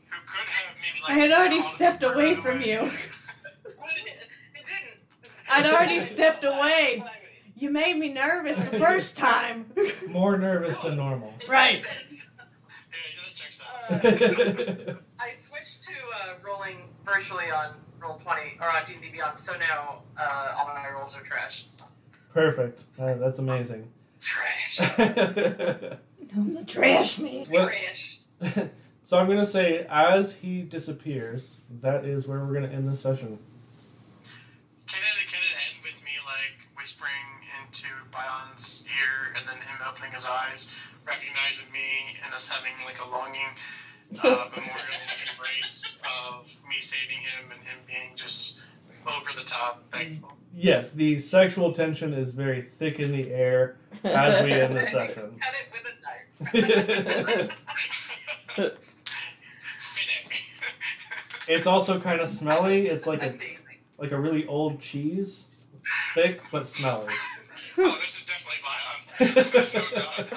who could have maybe I had already stepped away from you. It didn't. I'd already stepped away. You made me nervous the first time. More nervous than normal. Right. Yeah, that checks out. I switched to rolling virtually on Roll20 or on D&D Beyond, so now all my rolls are trash. Perfect. That's amazing. Trash. I'm the trash man. Well- Trash. So I'm going to say, as he disappears, that is where we're going to end this session. Can it end with me whispering into Bion's ear and then him opening his eyes, recognizing me, and us having a longing memorial embrace of me saving him and him being just over the top thankful. Yes, the sexual tension is very thick in the air as we end the session. Cut it with a knife. It's also kind of smelly. It's like Amazing. a really old cheese, thick but smelly. Oh, this is definitely Bion. There's no doubt.